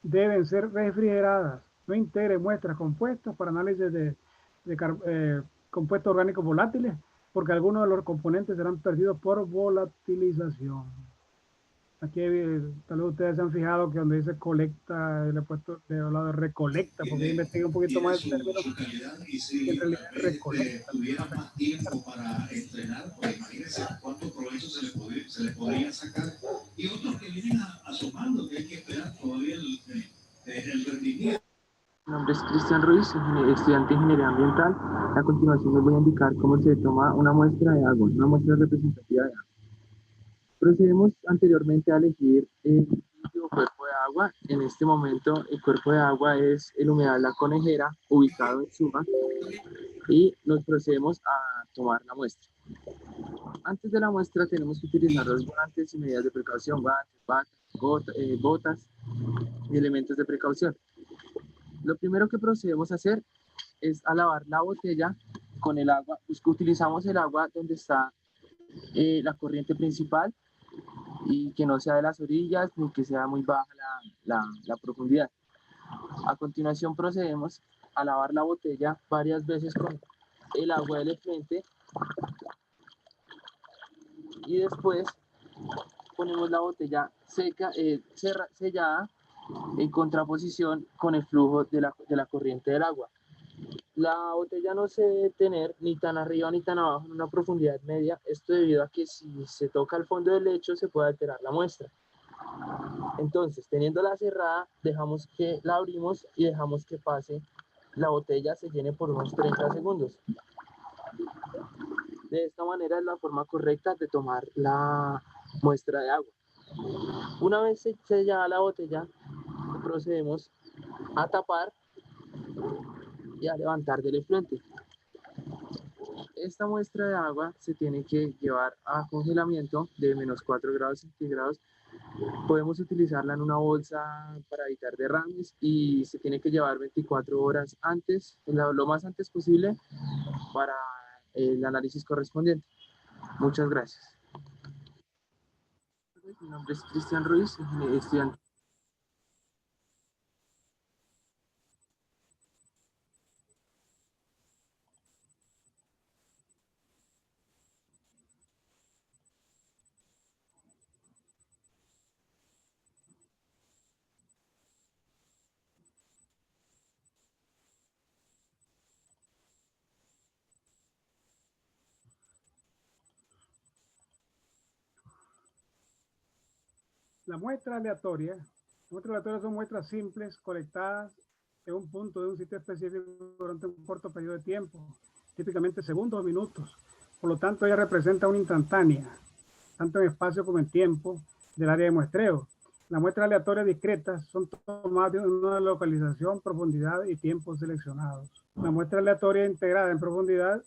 deben ser refrigeradas. No integre muestras compuestas para análisis de compuestos orgánicos volátiles, porque algunos de los componentes serán perdidos por volatilización. Aquí tal vez ustedes se han fijado que donde dice colecta, le he puesto de lado de recolecta, porque yo investigué un poquito más el término, y en realidad es recolecta. Tuvieran más tiempo para entrenar, pues imagínense cuánto provecho se le podría sacar. Y otros que vienen asomando, que hay que esperar todavía el rendimiento. Mi nombre es Cristian Ruiz, estudiante de Ingeniería Ambiental. A continuación les voy a indicar cómo se toma una muestra de agua, una muestra representativa de agua. Procedemos anteriormente a elegir el sitio o cuerpo de agua. En este momento el cuerpo de agua es el humedal La Conejera, ubicado en Suma, y nos procedemos a tomar la muestra. Antes de la muestra tenemos que utilizar los guantes y medidas de precaución, botas y elementos de precaución. Lo primero que procedemos a hacer es a lavar la botella con el agua. Pues que utilizamos el agua donde está la corriente principal y que no sea de las orillas ni que sea muy baja la profundidad. A continuación procedemos a lavar la botella varias veces con el agua del efluente y después ponemos la botella seca, sellada en contraposición con el flujo de la corriente del agua. La botella no se debe tener ni tan arriba ni tan abajo en una profundidad media, esto debido a que si se toca el fondo del lecho se puede alterar la muestra. Entonces, teniéndola cerrada, dejamos que la abrimos y dejamos que pase la botella, se llene por unos 30 segundos. De esta manera es la forma correcta de tomar la muestra de agua. Una vez sellada la botella, procedemos a tapar y a levantar del efluente. Esta muestra de agua se tiene que llevar a congelamiento de menos 4 grados centígrados. Podemos utilizarla en una bolsa para evitar derrames y se tiene que llevar 24 horas antes, lo más antes posible, para el análisis correspondiente. Muchas gracias. Mi nombre es Cristian Ruiz, estudiante. Las muestras aleatorias son muestras simples colectadas en un punto de un sitio específico durante un corto periodo de tiempo, típicamente segundos o minutos. Por lo tanto, ella representa una instantánea, tanto en espacio como en tiempo, del área de muestreo. Las muestras aleatorias discretas son tomadas de una localización, profundidad y tiempo seleccionados. La muestra aleatoria integrada en profundidad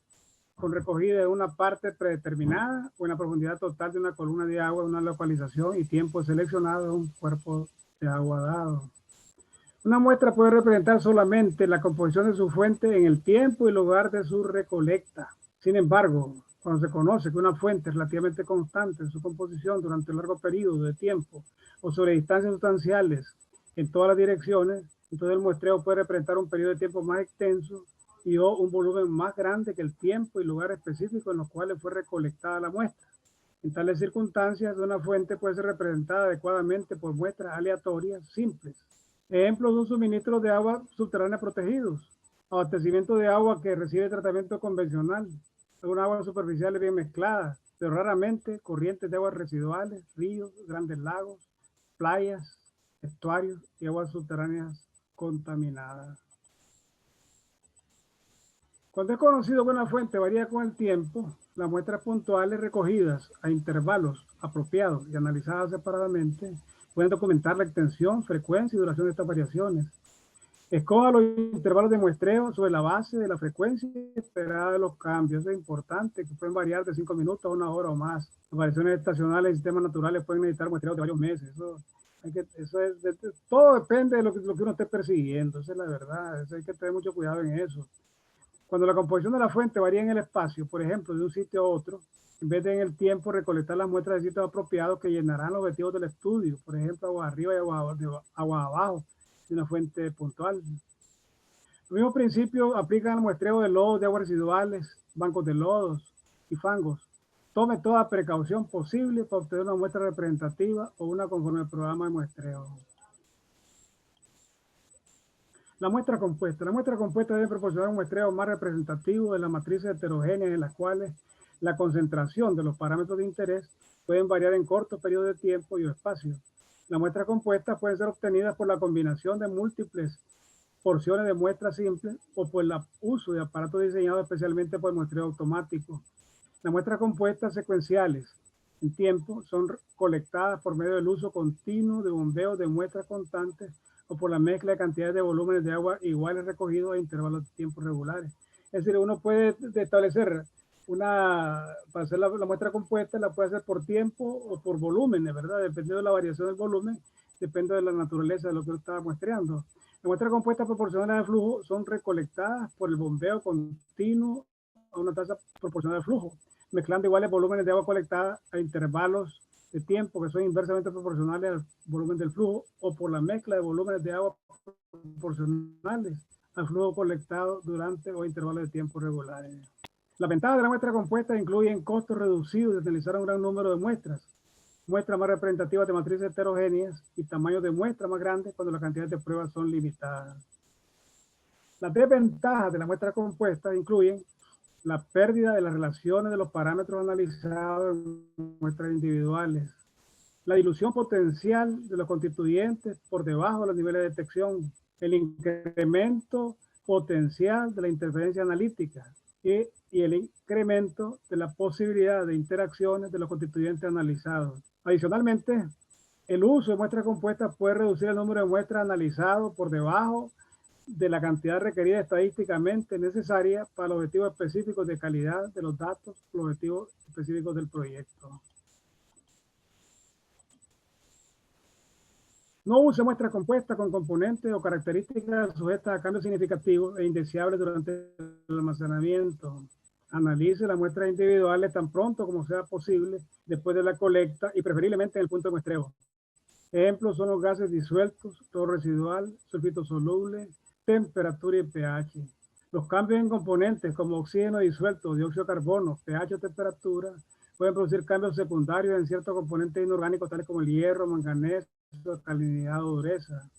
con recogida de una parte predeterminada o en la profundidad total de una columna de agua, una localización y tiempo seleccionado de un cuerpo de agua dado. Una muestra puede representar solamente la composición de su fuente en el tiempo y lugar de su recolecta. Sin embargo, cuando se conoce que una fuente es relativamente constante en su composición durante un largo periodo de tiempo o sobre distancias sustanciales en todas las direcciones, entonces el muestreo puede representar un periodo de tiempo más extenso y o un volumen más grande que el tiempo y lugar específico en los cuales fue recolectada la muestra. En tales circunstancias, una fuente puede ser representada adecuadamente por muestras aleatorias simples. Ejemplos son suministros de agua subterránea protegidos, abastecimiento de agua que recibe tratamiento convencional, alguna agua superficial bien mezclada, pero raramente corrientes de aguas residuales, ríos, grandes lagos, playas, estuarios y aguas subterráneas contaminadas. Cuando es conocido que una fuente varía con el tiempo, las muestras puntuales recogidas a intervalos apropiados y analizadas separadamente pueden documentar la extensión, frecuencia y duración de estas variaciones. Escoja los intervalos de muestreo sobre la base de la frecuencia esperada de los cambios. Es importante que pueden variar de 5 minutos a 1 hora o más. Las variaciones estacionales en sistemas naturales pueden necesitar muestreos de varios meses. Todo depende de lo que uno esté persiguiendo. Esa es la verdad. Hay que tener mucho cuidado en eso. Cuando la composición de la fuente varía en el espacio, por ejemplo, de un sitio a otro, en vez de en el tiempo recolectar las muestras de sitios apropiados que llenarán los objetivos del estudio, por ejemplo, agua arriba y agua abajo de una fuente puntual. Los mismos principios aplican al muestreo de lodos de aguas residuales, bancos de lodos y fangos. Tome toda precaución posible para obtener una muestra representativa o una conforme al programa de muestreo. La muestra compuesta. La muestra compuesta debe proporcionar un muestreo más representativo de las matrices heterogéneas en las cuales la concentración de los parámetros de interés pueden variar en cortos periodos de tiempo y espacio. Las muestras compuestas pueden ser obtenidas por la combinación de múltiples porciones de muestras simples o por el uso de aparatos diseñados especialmente por el muestreo automático. Las muestras compuestas secuenciales en tiempo son colectadas por medio del uso continuo de bombeos de muestras constantes o por la mezcla de cantidades de volúmenes de agua iguales recogidos a intervalos de tiempo regulares. Es decir, uno puede establecer para hacer la muestra compuesta, la puede hacer por tiempo o por volúmenes, ¿verdad? Dependiendo de la variación del volumen, depende de la naturaleza de lo que uno está muestreando. Las muestras compuestas proporcionales de flujo son recolectadas por el bombeo continuo a una tasa proporcional al flujo, mezclando iguales volúmenes de agua colectada a intervalos de tiempo que son inversamente proporcionales al volumen del flujo o por la mezcla de volúmenes de agua proporcionales al flujo colectado durante o intervalos de tiempo regulares. Las ventajas de la muestra compuesta incluyen costos reducidos de utilizar un gran número de muestras más representativas de matrices heterogéneas y tamaños de muestras más grandes cuando las cantidades de pruebas son limitadas. Las desventajas de la muestra compuesta incluyen la pérdida de las relaciones de los parámetros analizados en muestras individuales, la dilución potencial de los constituyentes por debajo de los niveles de detección, el incremento potencial de la interferencia analítica y el incremento de la posibilidad de interacciones de los constituyentes analizados. Adicionalmente, el uso de muestras compuestas puede reducir el número de muestras analizadas por debajo de la cantidad requerida estadísticamente necesaria para los objetivos específicos de calidad de los datos, los objetivos específicos del proyecto. No use muestras compuestas con componentes o características sujetas a cambios significativos e indeseables durante el almacenamiento. Analice las muestras individuales tan pronto como sea posible después de la colecta y preferiblemente en el punto de muestreo. Ejemplos son los gases disueltos, todo residual, sulfito soluble, temperatura y pH. Los cambios en componentes como oxígeno disuelto, dióxido de carbono, pH o temperatura pueden producir cambios secundarios en ciertos componentes inorgánicos tales como el hierro, manganeso, alcalinidad o dureza.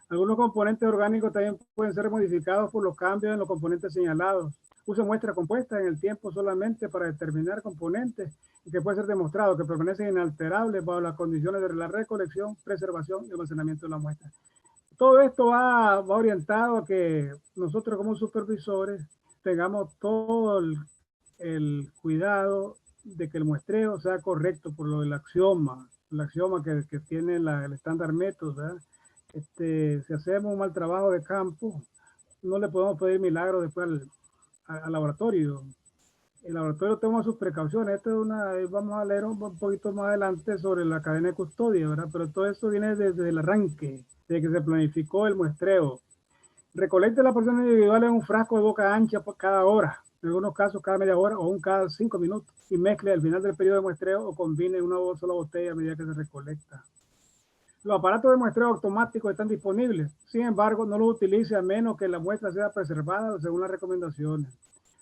Algunos componentes orgánicos también pueden ser modificados por los cambios en los componentes señalados. Use muestras compuestas en el tiempo solamente para determinar componentes y que puede ser demostrado que permanecen inalterables bajo las condiciones de la recolección, preservación y almacenamiento de la muestra. Todo esto va orientado a que nosotros como supervisores tengamos todo el cuidado de que el muestreo sea correcto por lo del axioma, el axioma que tiene el estándar método, ¿verdad? Si hacemos un mal trabajo de campo, no le podemos pedir milagros después al laboratorio. El laboratorio toma sus precauciones. Vamos a leer un poquito más adelante sobre la cadena de custodia, ¿verdad? Pero todo eso viene desde el arranque, desde que se planificó el muestreo. Recolecte las porciones individuales en un frasco de boca ancha por cada hora, en algunos casos cada media hora o cada 5 minutos, y mezcle al final del periodo de muestreo o combine una sola botella a medida que se recolecta. Los aparatos de muestreo automático están disponibles, sin embargo, no los utilice a menos que la muestra sea preservada según las recomendaciones.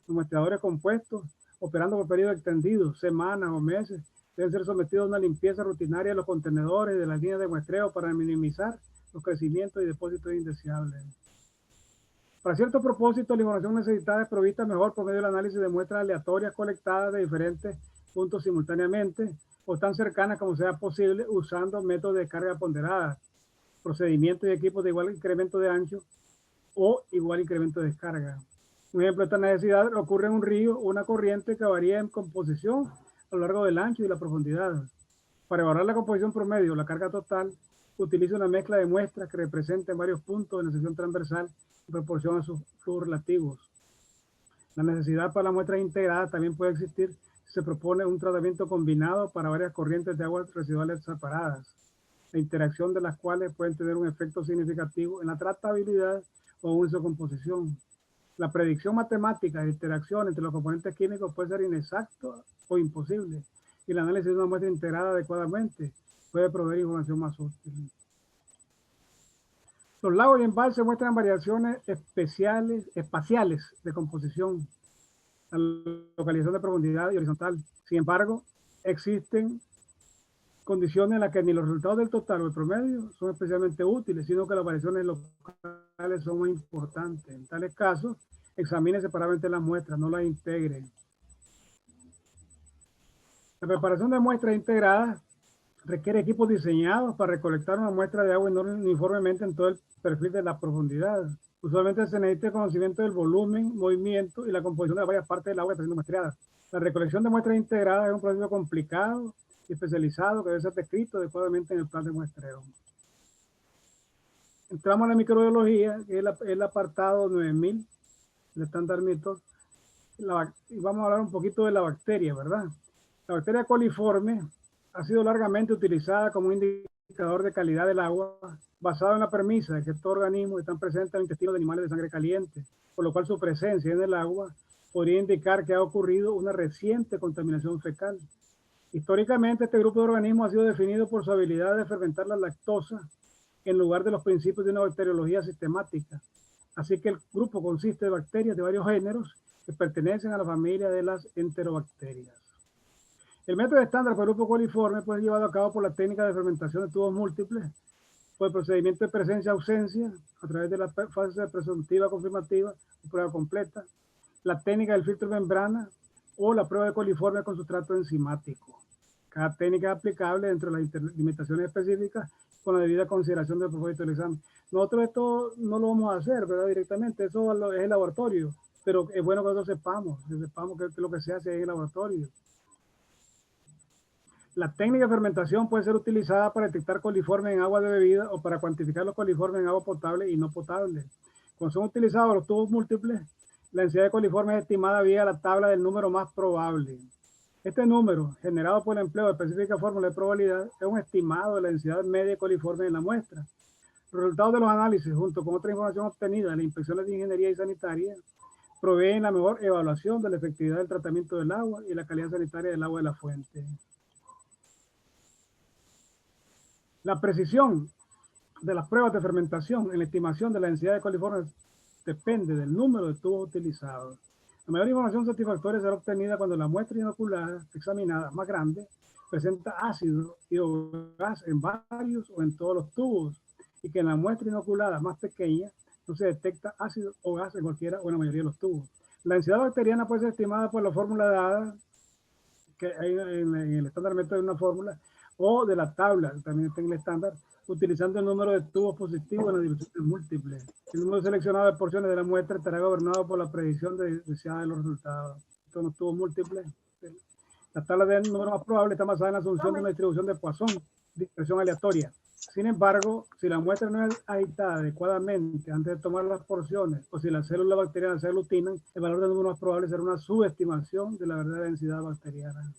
Los muestreadores compuestos, operando por periodos extendidos, semanas o meses, deben ser sometidos a una limpieza rutinaria de los contenedores y de las líneas de muestreo para minimizar los crecimientos y depósitos indeseables. Para cierto propósito, la información necesitada es provista mejor por medio del análisis de muestras aleatorias colectadas de diferentes puntos simultáneamente o tan cercanas como sea posible usando métodos de carga ponderada, procedimientos y equipos de igual incremento de ancho o igual incremento de descarga. Un ejemplo de esta necesidad ocurre en un río o una corriente que varía en composición a lo largo del ancho y la profundidad. Para evaluar la composición promedio, la carga total, utiliza una mezcla de muestras que representen varios puntos en la sección transversal en proporción a sus flujos relativos. La necesidad para la muestra integrada también puede existir si se propone un tratamiento combinado para varias corrientes de aguas residuales separadas, la interacción de las cuales pueden tener un efecto significativo en la tratabilidad o uso de composición. La predicción matemática de interacción entre los componentes químicos puede ser inexacto o imposible, y el análisis de una muestra integrada adecuadamente puede proveer información más útil. Los lagos y embalses muestran variaciones espaciales de composición, la localización de profundidad y horizontal. Sin embargo, existen condiciones en las que ni los resultados del total o el promedio son especialmente útiles, sino que las variaciones locales son muy importantes. En tales casos, examine separadamente las muestras, no las integre. La preparación de muestras integradas requiere equipos diseñados para recolectar una muestra de agua uniformemente en todo el perfil de la profundidad. Usualmente se necesita conocimiento del volumen, movimiento y la composición de varias partes del agua que está siendo muestreada. La recolección de muestras integradas es un proceso complicado y especializado que debe ser descrito adecuadamente en el plan de muestreo. Entramos a la microbiología, que es el apartado 9000 del estándar método, y vamos a hablar un poquito de la bacteria, ¿verdad? La bacteria coliforme ha sido largamente utilizada como un indicador de calidad del agua, basado en la premisa de que estos organismos están presentes en el intestino de animales de sangre caliente, por lo cual su presencia en el agua podría indicar que ha ocurrido una reciente contaminación fecal. Históricamente, este grupo de organismos ha sido definido por su habilidad de fermentar la lactosa en lugar de los principios de una bacteriología sistemática. Así que el grupo consiste de bacterias de varios géneros que pertenecen a la familia de las enterobacterias. El método estándar para el grupo coliforme puede ser llevado a cabo por la técnica de fermentación de tubos múltiples, por el procedimiento de presencia-ausencia, a través de la fase presuntiva confirmativa o prueba completa, la técnica del filtro de membrana o la prueba de coliforme con sustrato enzimático. Cada técnica es aplicable dentro de las limitaciones específicas con la debida consideración del propósito del examen. Nosotros esto no lo vamos a hacer, ¿verdad? Directamente, eso es el laboratorio, pero es bueno que nosotros sepamos que es lo que se hace en el laboratorio. La técnica de fermentación puede ser utilizada para detectar coliformes en agua de bebida o para cuantificar los coliformes en agua potable y no potable. Cuando son utilizados los tubos múltiples, la densidad de coliformes es estimada vía la tabla del número más probable. Este número, generado por el empleo de específica fórmula de probabilidad, es un estimado de la densidad media de coliformes en la muestra. Los resultados de los análisis, junto con otra información obtenida de las inspecciones de ingeniería y sanitaria, proveen la mejor evaluación de la efectividad del tratamiento del agua y la calidad sanitaria del agua de la fuente. La precisión de las pruebas de fermentación en la estimación de la densidad de coliformes depende del número de tubos utilizados. La mayor información satisfactoria será obtenida cuando la muestra inoculada examinada más grande presenta ácido y o gas en varios o en todos los tubos, y que en la muestra inoculada más pequeña no se detecta ácido o gas en cualquiera o en la mayoría de los tubos. La densidad bacteriana puede ser estimada por la fórmula dada, que hay en el estándar método de una fórmula, o de la tabla, también está en el estándar, utilizando el número de tubos positivos en las divisiones múltiples. El número seleccionado de porciones de la muestra estará gobernado por la predicción deseada de los resultados. Estos son los tubos múltiples. La tabla del número más probable está basada en la asunción de una distribución de Poisson, dispersión aleatoria. Sin embargo, si la muestra no es agitada adecuadamente antes de tomar las porciones, o si las células bacterianas se aglutinan, el valor del número más probable será una subestimación de la verdadera densidad bacteriana.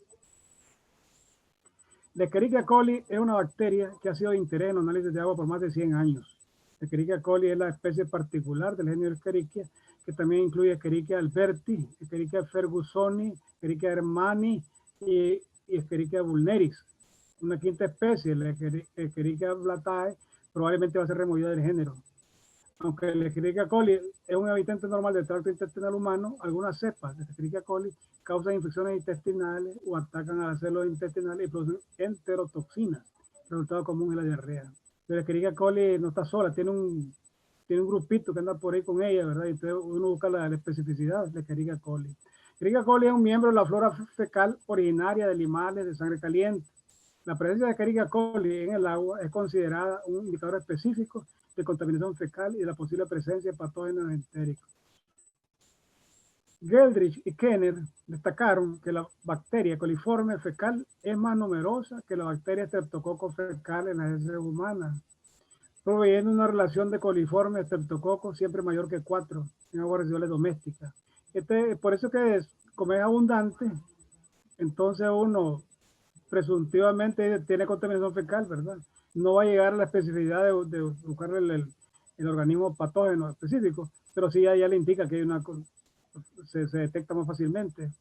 La Escherichia coli es una bacteria que ha sido de interés en los análisis de agua por más de 100 años. La Escherichia coli es la especie particular del género Escherichia, que también incluye Escherichia alberti, Escherichia fergusoni, Escherichia hermani y Escherichia vulneris. Una quinta especie, la Escherichia blatae, probablemente va a ser removida del género. Aunque la Escherichia coli es un habitante normal del tracto intestinal humano, algunas cepas de Escherichia coli causan infecciones intestinales o atacan a las células intestinales y producen enterotoxinas. El resultado común es la diarrea. Pero la Escherichia coli no está sola, tiene un grupito que anda por ahí con ella, ¿verdad? Y entonces uno busca la especificidad de Escherichia coli. Escherichia coli es un miembro de la flora fecal originaria de animales de sangre caliente. La presencia de Escherichia coli en el agua es considerada un indicador específico de contaminación fecal y de la posible presencia de patógenos entéricos. Geldrich y Kenner destacaron que la bacteria coliforme fecal es más numerosa que la bacteria Streptococcus fecal en las heces humanas, proveyendo una relación de coliforme Streptococcus siempre mayor que 4 en aguas residuales domésticas. Por eso que como es abundante, entonces uno presuntivamente tiene contaminación fecal, ¿verdad? No va a llegar a la especificidad de buscar el organismo patógeno específico, pero sí ya le indica que hay se detecta más fácilmente.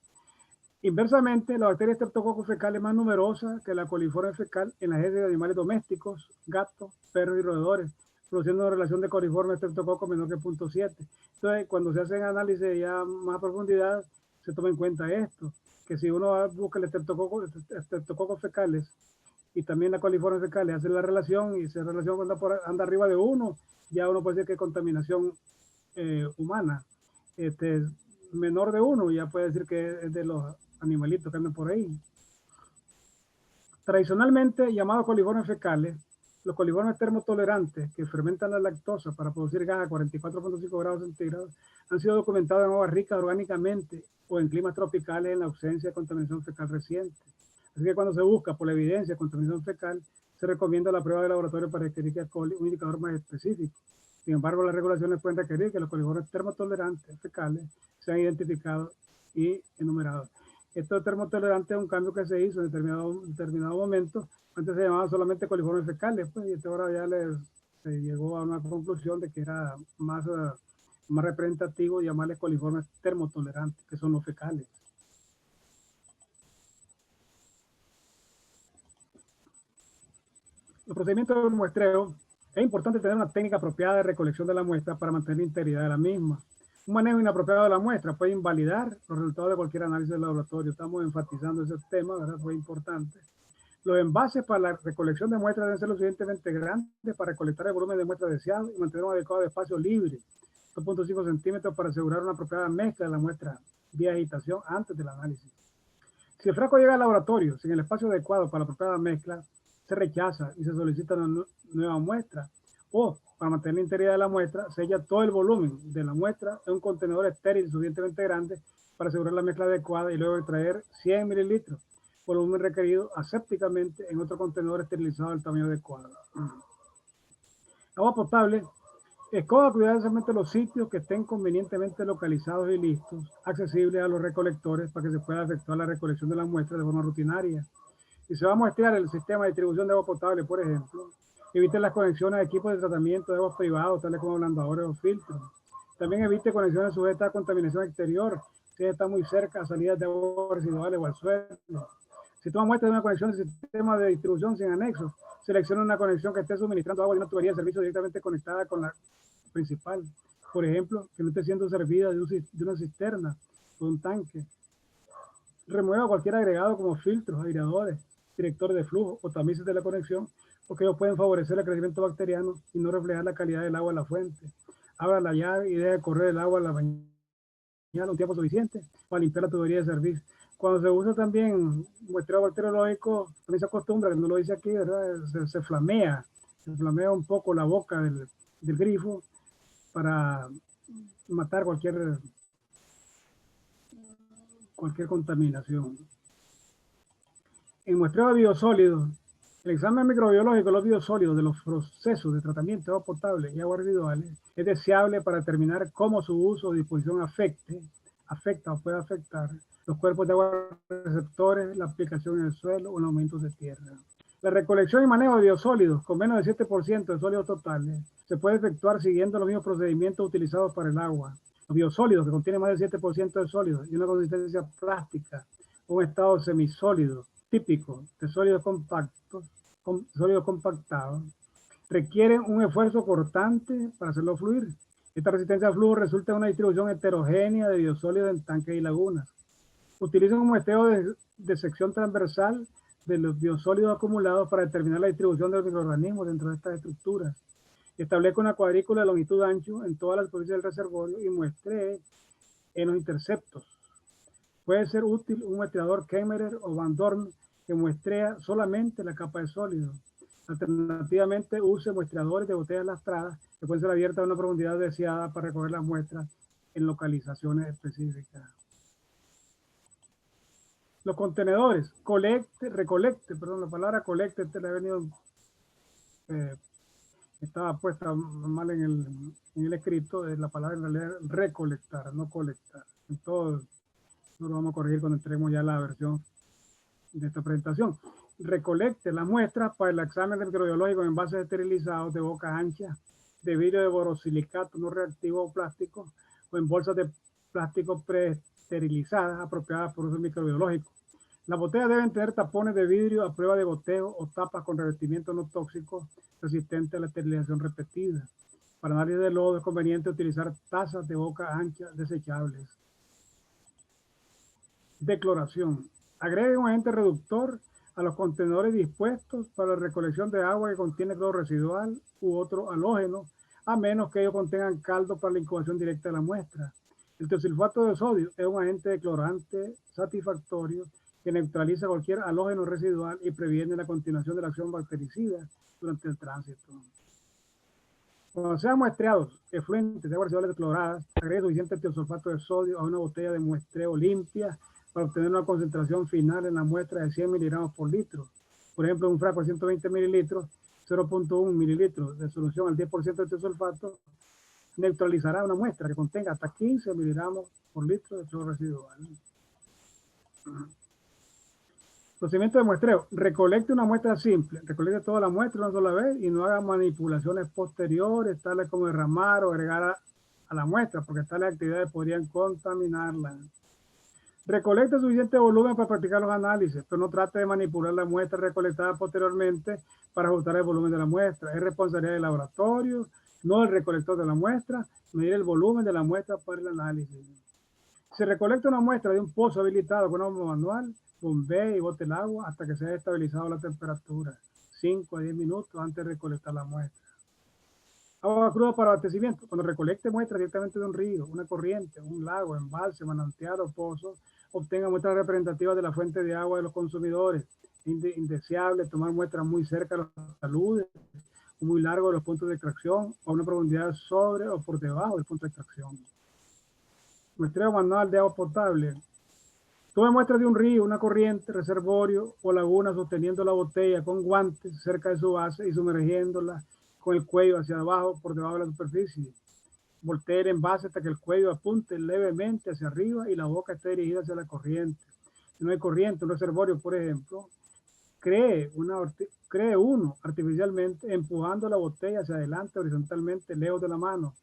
Inversamente, la bacteria Streptococcus fecal es más numerosa que la coliforme fecal en las heces de animales domésticos, gatos, perros y roedores, produciendo una relación de coliforme Streptococcus menor que 0.7. Entonces, cuando se hacen análisis ya más a profundidad, se toma en cuenta esto, que si uno busca el Streptococcus fecales y también la coliforme fecales, hace la relación y esa relación anda arriba de 1, ya uno puede decir que es contaminación humana. Menor de 1 ya puede decir que es de los animalitos que andan por ahí. Tradicionalmente llamados coliformes fecales, los coliformes termotolerantes que fermentan la lactosa para producir gas a 44.5 grados centígrados han sido documentados en aguas ricas orgánicamente o en climas tropicales en la ausencia de contaminación fecal reciente. Así que cuando se busca por la evidencia de contaminación fecal, se recomienda la prueba de laboratorio para Escherichia coli, un indicador más específico. Sin embargo, las regulaciones pueden requerir que los coliformes termotolerantes fecales sean identificados y enumerados. Esto de termotolerante es un cambio que se hizo en determinado momento. Antes se llamaba solamente coliformes fecales, pues, y ahora ya se llegó a una conclusión de que era más representativo llamarles coliformes termotolerantes, que son los fecales. Los procedimientos de muestreo. Es importante tener una técnica apropiada de recolección de la muestra para mantener la integridad de la misma. Un manejo inapropiado de la muestra puede invalidar los resultados de cualquier análisis de laboratorio. Estamos enfatizando ese tema, ¿verdad? Fue importante. Los envases para la recolección de muestras deben ser lo suficientemente grandes para recolectar el volumen de muestras deseado y mantener un adecuado espacio libre, 2.5 centímetros, para asegurar una apropiada mezcla de la muestra vía agitación antes del análisis. Si el frasco llega al laboratorio sin el espacio adecuado para la apropiada mezcla, se rechaza y se solicita una nueva muestra, o para mantener la integridad de la muestra, sella todo el volumen de la muestra en un contenedor estéril suficientemente grande para asegurar la mezcla adecuada y luego extraer 100 mililitros, volumen requerido asépticamente en otro contenedor esterilizado del tamaño adecuado. Agua potable. Escoja cuidadosamente los sitios que estén convenientemente localizados y listos, accesibles a los recolectores para que se pueda efectuar la recolección de la muestra de forma rutinaria. Si se va a muestrear el sistema de distribución de agua potable, por ejemplo, evite las conexiones a equipos de tratamiento de aguas privados, tales como ablandadores o filtros. También evite conexiones sujetas a contaminación exterior, si está muy cerca a salidas de aguas residuales o al suelo. Si toma muestra de una conexión del sistema de distribución sin anexos, selecciona una conexión que esté suministrando agua de una tubería de servicio directamente conectada con la principal. Por ejemplo, que no esté siendo servida de una cisterna o un tanque. Remueva cualquier agregado como filtros, aireadores, directores de flujo o tamices de la conexión, porque ellos pueden favorecer el crecimiento bacteriano y no reflejar la calidad del agua en la fuente. Abra la llave y deje correr el agua a la bañera un tiempo suficiente para limpiar la tubería de servicio. Cuando se usa también muestreo bacteriológico, también se acostumbra, que no lo dice aquí, ¿verdad? Se flamea un poco la boca del grifo para matar cualquier contaminación. En muestreo de biosólidos, el examen microbiológico de los biosólidos de los procesos de tratamiento de agua potable y aguas residuales es deseable para determinar cómo su uso o disposición afecta o puede afectar los cuerpos de agua receptores, la aplicación en el suelo o en aumentos de tierra. La recolección y manejo de biosólidos con menos del 7% de sólidos totales se puede efectuar siguiendo los mismos procedimientos utilizados para el agua. Los biosólidos que contienen más del 7% de sólidos y una consistencia plástica, un estado semisólido típico de sólidos compactados, requieren un esfuerzo cortante para hacerlo fluir. Esta resistencia al flujo resulta en una distribución heterogénea de biosólidos en tanques y lagunas. Utilizan un muestreo de sección transversal de los biosólidos acumulados para determinar la distribución de los microorganismos dentro de estas estructuras. Establezca una cuadrícula de longitud ancho en toda la superficie del reservorio y muestree en los interceptos. Puede ser útil un muestreador Kemmerer o Van Dorn que muestrea solamente la capa de sólido. Alternativamente, use muestreadores de botellas lastradas que pueden ser abiertas a una profundidad deseada para recoger las muestras en localizaciones específicas. Los contenedores, la palabra colecte la he venido, estaba puesta mal en el escrito, la palabra en realidad es recolectar, no colectar. Entonces, no lo vamos a corregir cuando entremos ya a la versión de esta presentación. Recolecte las muestras para el examen microbiológico en envases esterilizados de boca ancha, de vidrio de borosilicato no reactivo o plástico, o en bolsas de plástico preesterilizadas apropiadas por uso microbiológico. Las botellas deben tener tapones de vidrio a prueba de goteo o tapas con revestimiento no tóxico resistente a la esterilización repetida. Para análisis de lodo es conveniente utilizar tazas de boca ancha desechables. Decloración. Agregue un agente reductor a los contenedores dispuestos para la recolección de agua que contiene cloro residual u otro halógeno, a menos que ellos contengan caldo para la incubación directa de la muestra. El tiosulfato de sodio es un agente declorante satisfactorio que neutraliza cualquier halógeno residual y previene la continuación de la acción bactericida durante el tránsito. Cuando sean muestreados efluentes de aguas residuales decloradas, agregue suficiente tiosulfato de sodio a una botella de muestreo limpia para obtener una concentración final en la muestra de 100 miligramos por litro. Por ejemplo, un frasco de 120 mililitros, 0.1 mililitros de solución al 10% de tiosulfato neutralizará una muestra que contenga hasta 15 miligramos por litro de cloro residual. Procedimiento de muestreo. Recolecte una muestra simple. Recolecte toda la muestra una sola vez y no haga manipulaciones posteriores, tales como derramar o agregar a la muestra, porque tales actividades podrían contaminarla. Recolecte suficiente volumen para practicar los análisis, pero no trate de manipular la muestra recolectada posteriormente para ajustar el volumen de la muestra. Es responsabilidad del laboratorio, no del recolector de la muestra, medir el volumen de la muestra para el análisis. Se recolecta una muestra de un pozo habilitado con agua manual, bombee y bote el agua hasta que se haya estabilizado la temperatura, 5 a 10 minutos antes de recolectar la muestra. Agua cruda para abastecimiento. Cuando recolecte muestras directamente de un río, una corriente, un lago, embalse, manantial o pozo, obtenga muestras representativas de la fuente de agua de los consumidores. Es indeseable tomar muestras muy cerca de los taludes, o muy largo de los puntos de extracción, o a una profundidad sobre o por debajo del punto de extracción. Muestreo manual de agua potable. Tome muestras de un río, una corriente, reservorio o laguna sosteniendo la botella con guantes cerca de su base y sumergiéndola con el cuello hacia abajo por debajo de la superficie. Voltee el envase hasta que el cuello apunte levemente hacia arriba y la boca esté dirigida hacia la corriente. Si no hay corriente, un reservorio, por ejemplo, cree uno artificialmente empujando la botella hacia adelante horizontalmente lejos de la mano.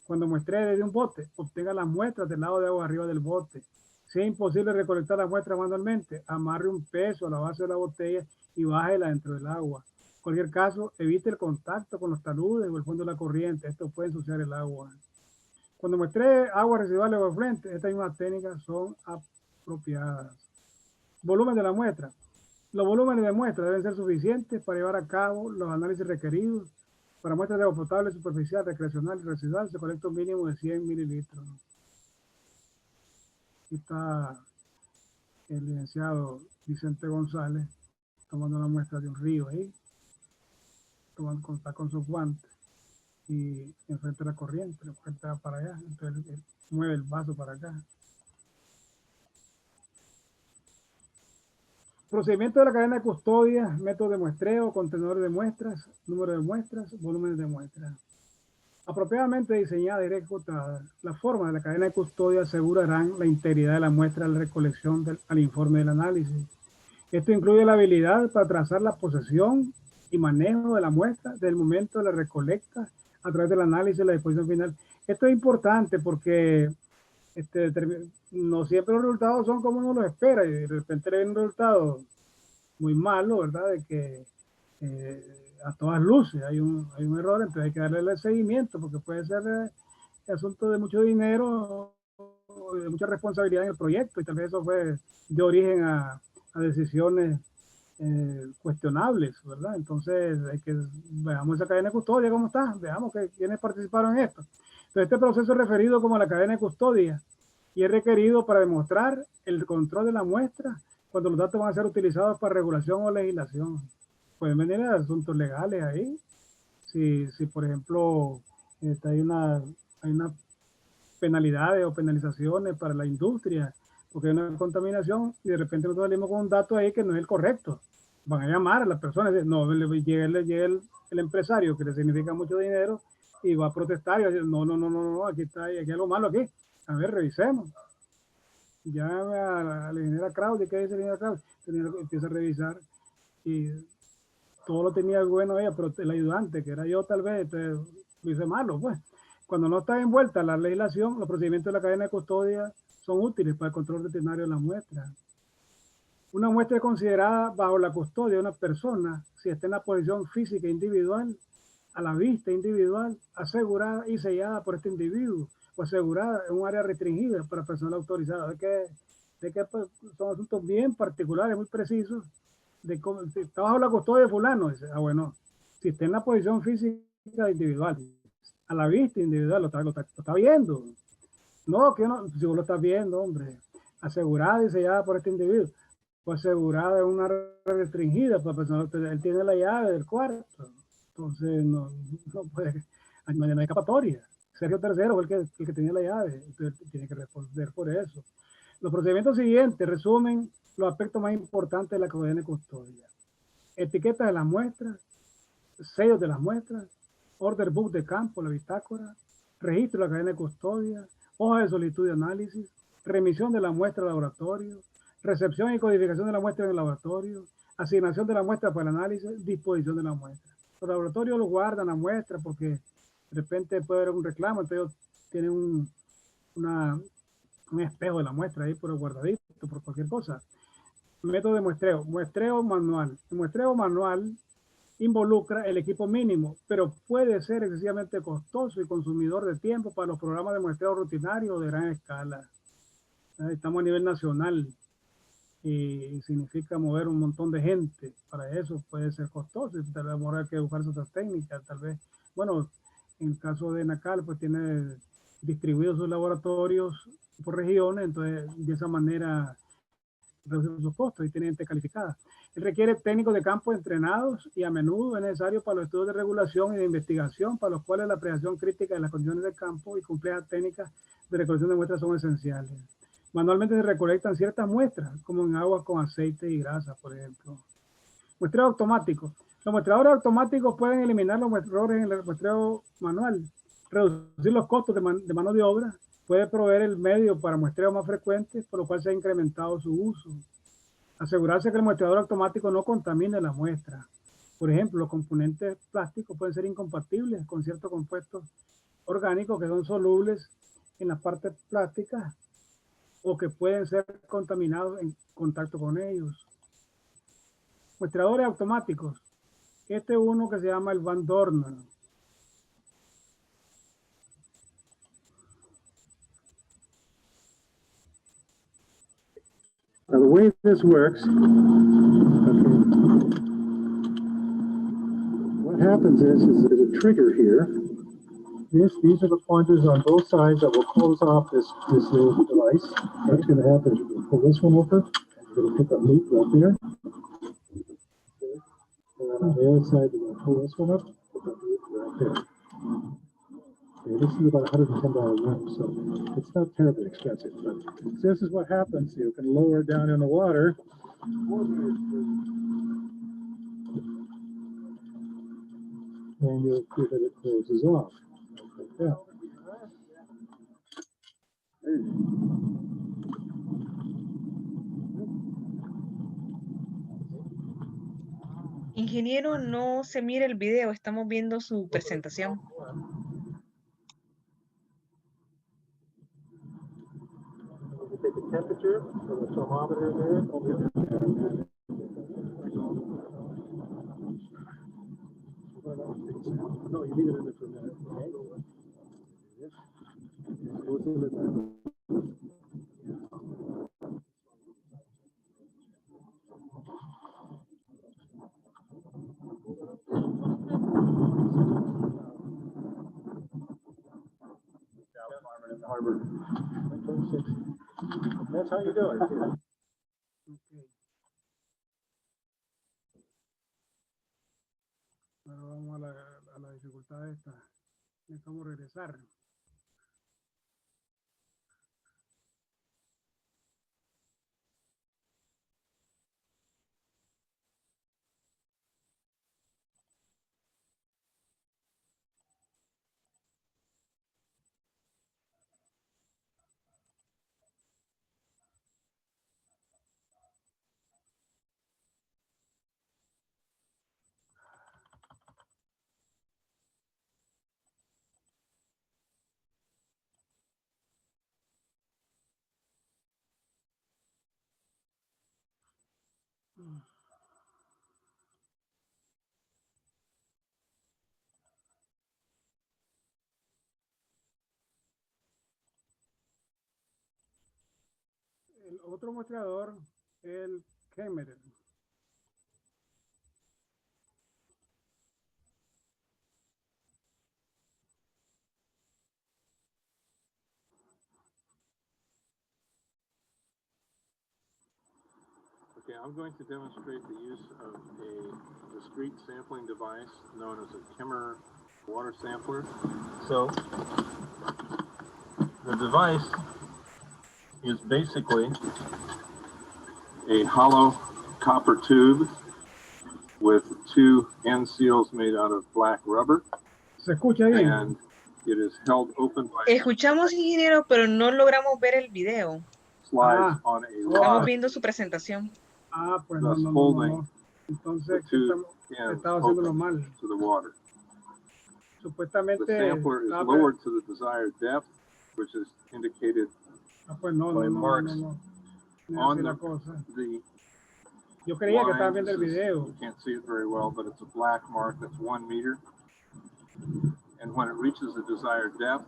Cuando muestree desde un bote, obtenga las muestras del lado de agua arriba del bote. Si es imposible recolectar las muestras manualmente, amarre un peso a la base de la botella y bájela dentro del agua. En cualquier caso, evite el contacto con los taludes o el fondo de la corriente. Esto puede ensuciar el agua. Cuando muestree aguas residuales o efluentes, estas mismas técnicas son apropiadas. Volumen de la muestra. Los volúmenes de muestra deben ser suficientes para llevar a cabo los análisis requeridos. Para muestras de agua potable, superficial, recreacional y residual se colecta un mínimo de 100 mililitros. Aquí está el licenciado Vicente González tomando una muestra de un río ahí, está con sus guantes y enfrente de la corriente, la corriente va para allá, entonces él mueve el vaso para acá. Procedimiento de la cadena de custodia, método de muestreo, contenedores de muestras, número de muestras, volúmenes de muestras. Apropiadamente diseñada y ejecutada, la forma de la cadena de custodia asegurarán la integridad de la muestra a la recolección al informe del análisis. Esto incluye la habilidad para trazar la posesión y manejo de la muestra desde el momento de la recolecta a través del análisis y la disposición final. Esto es importante porque no siempre los resultados son como uno los espera y de repente le viene un resultado muy malo, ¿verdad? De que a todas luces hay un error, entonces hay que darle el seguimiento porque puede ser asunto de mucho dinero, de mucha responsabilidad en el proyecto y tal vez eso fue de origen a decisiones cuestionables, ¿verdad? Entonces hay que veamos esa cadena de custodia cómo está, veamos quiénes participaron en esto. Entonces este proceso es referido como la cadena de custodia y es requerido para demostrar el control de la muestra cuando los datos van a ser utilizados para regulación o legislación. Pueden venir asuntos legales ahí. Si por ejemplo, hay una penalidades o penalizaciones para la industria, porque hay una contaminación y de repente nosotros salimos con un dato ahí que no es el correcto. Van a llamar a las personas, no, llega el empresario que le significa mucho dinero y va a protestar y va a decir, no, aquí hay algo malo aquí. A ver, revisemos. Ya a la ingeniera Krause, ¿qué dice la ingeniera Krause? Empieza a revisar y todo lo tenía bueno ella, pero el ayudante, que era yo tal vez, lo hice malo, pues. Cuando no está envuelta la legislación, los procedimientos de la cadena de custodia son útiles para el control veterinario de las muestras. Una muestra es considerada bajo la custodia de una persona si está en la posición física individual, a la vista individual, asegurada y sellada por este individuo, o asegurada en un área restringida para personal autorizado. De que son asuntos bien particulares, muy precisos, de cómo, si está bajo la custodia de fulano, dice, bueno, si está en la posición física individual, a la vista individual, lo está viendo. No, que no, si vos lo estás viendo, hombre, asegurada y sellada por este individuo, o asegurada en una área restringida, para personal, él tiene la llave del cuarto, entonces no puede, no hay escapatoria. Sergio III fue el que tenía la llave, entonces tiene que responder por eso. Los procedimientos siguientes resumen los aspectos más importantes de la cadena de custodia. Etiquetas de las muestras, sellos de las muestras, order book de campo, la bitácora, registro de la cadena de custodia, hoja de solicitud de análisis, remisión de la muestra al laboratorio, recepción y codificación de la muestra en el laboratorio, asignación de la muestra para el análisis, disposición de la muestra. Los laboratorios lo guardan la muestra porque de repente puede haber un reclamo, entonces tienen un espejo de la muestra ahí por el guardadito, por cualquier cosa. Método de muestreo, muestreo manual. El muestreo manual involucra el equipo mínimo, pero puede ser excesivamente costoso y consumidor de tiempo para los programas de muestreo rutinario o de gran escala. Estamos a nivel nacional y significa mover un montón de gente. Para eso puede ser costoso y tal vez habrá que buscar otras técnicas, tal vez. Bueno, en el caso de NACAL, pues tiene distribuidos sus laboratorios por regiones, entonces de esa manera reducir sus costos y tiene gente calificada. Él requiere técnicos de campo entrenados y a menudo es necesario para los estudios de regulación y de investigación, para los cuales la apreciación crítica de las condiciones de campo y complejas técnicas de recolección de muestras son esenciales. Manualmente se recolectan ciertas muestras, como en agua con aceite y grasa, por ejemplo. Muestreo automático. Los muestreadores automáticos pueden eliminar los errores en el muestreo manual, reducir los costos de mano de obra, puede proveer el medio para muestreo más frecuente, por lo cual se ha incrementado su uso. Asegurarse que el muestreador automático no contamine la muestra. Por ejemplo, los componentes plásticos pueden ser incompatibles con ciertos compuestos orgánicos que son solubles en las partes plásticas o que pueden ser contaminados en contacto con ellos. Muestreadores automáticos. Este es uno que se llama el Van Dorn. Now, the way this works, what happens is there's a trigger here. These are the pointers on both sides that will close off this device. device. What's going to happen is you're going to pull this one over, and you're going to put that loop right there. And then on the other side, you're going to pull this one up, put that loop right there. Okay, this is about $110 room, so it's not terribly expensive. But this is what happens. You can lower it down in the water. And you'll see that it closes off. Like that. There you go. Ingeniero, no se mira el video, estamos viendo su presentación. You take the temperature from the thermometer there. No, you leave it in there for a minute. Okay. What's in it? Harvard. That's how you do it. Ok. Ahora vamos a la dificultad esta. Necesitamos regresar. El otro muestreador, el Cameron. Okay, I'm going to demonstrate the use of a discrete sampling device known as a Kimmer water sampler. So the device is basically a hollow copper tube with two end seals made out of black rubber. ¿Se escucha bien? And it is held open by Escuchamos, ingeniero, pero no logramos ver el video. slides Ah. on a Estamos rod, viendo su presentación. Ah, pues thus no. holding the Entonces, two ends estaba haciéndolo open mal. to the water. The Supuestamente. sampler is lowered to the desired depth, which is indicated Ah, pues no. No es on así la cosa. the Yo creía que line. estaban viendo el This is- video. You can't see it very well, but it's a black mark that's 1 meter. And when it reaches the desired depth,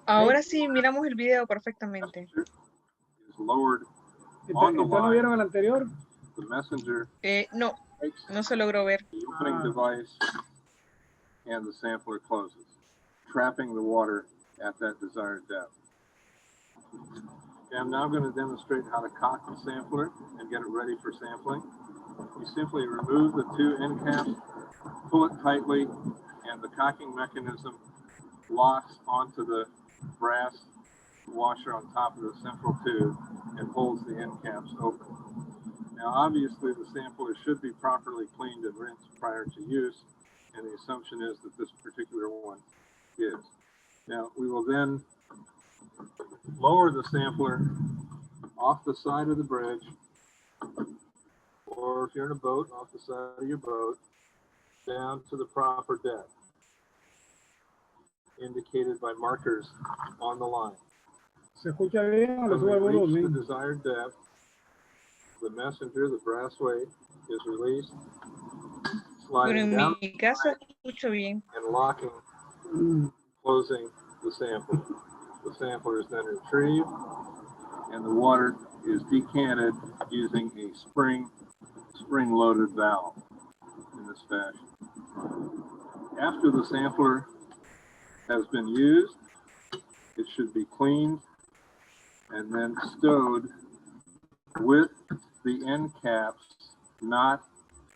Ahora sí miramos el video perfectamente. is lowered on the ¿Ustedes no vieron line. el anterior? The messenger No, takes no se logró ver. the opening Ah. device and the sampler closes, trapping the water at that desired depth. Okay, I'm now going to demonstrate how to cock the sampler and get it ready for sampling. You simply remove the two end caps, pull it tightly, and the cocking mechanism locks onto the brass washer on top of the central tube and holds the end caps open. Now, obviously, the sampler should be properly cleaned and rinsed prior to use, and the assumption is that this particular one is. Now, we will then lower the sampler off the side of the bridge, or if you're in a boat, off the side of your boat, down to the proper depth, indicated by markers on the line. ¿Se escucha bien o le When sube el we reach the volumen? desired depth, the messenger, the brass weight, is released, Pero sliding en down mi caso escucho bien. and locking, closing the sampler. The sampler is then retrieved, and the water is decanted using a spring-loaded valve in this fashion. After the sampler has been used, it should be cleaned and then stowed with the end caps not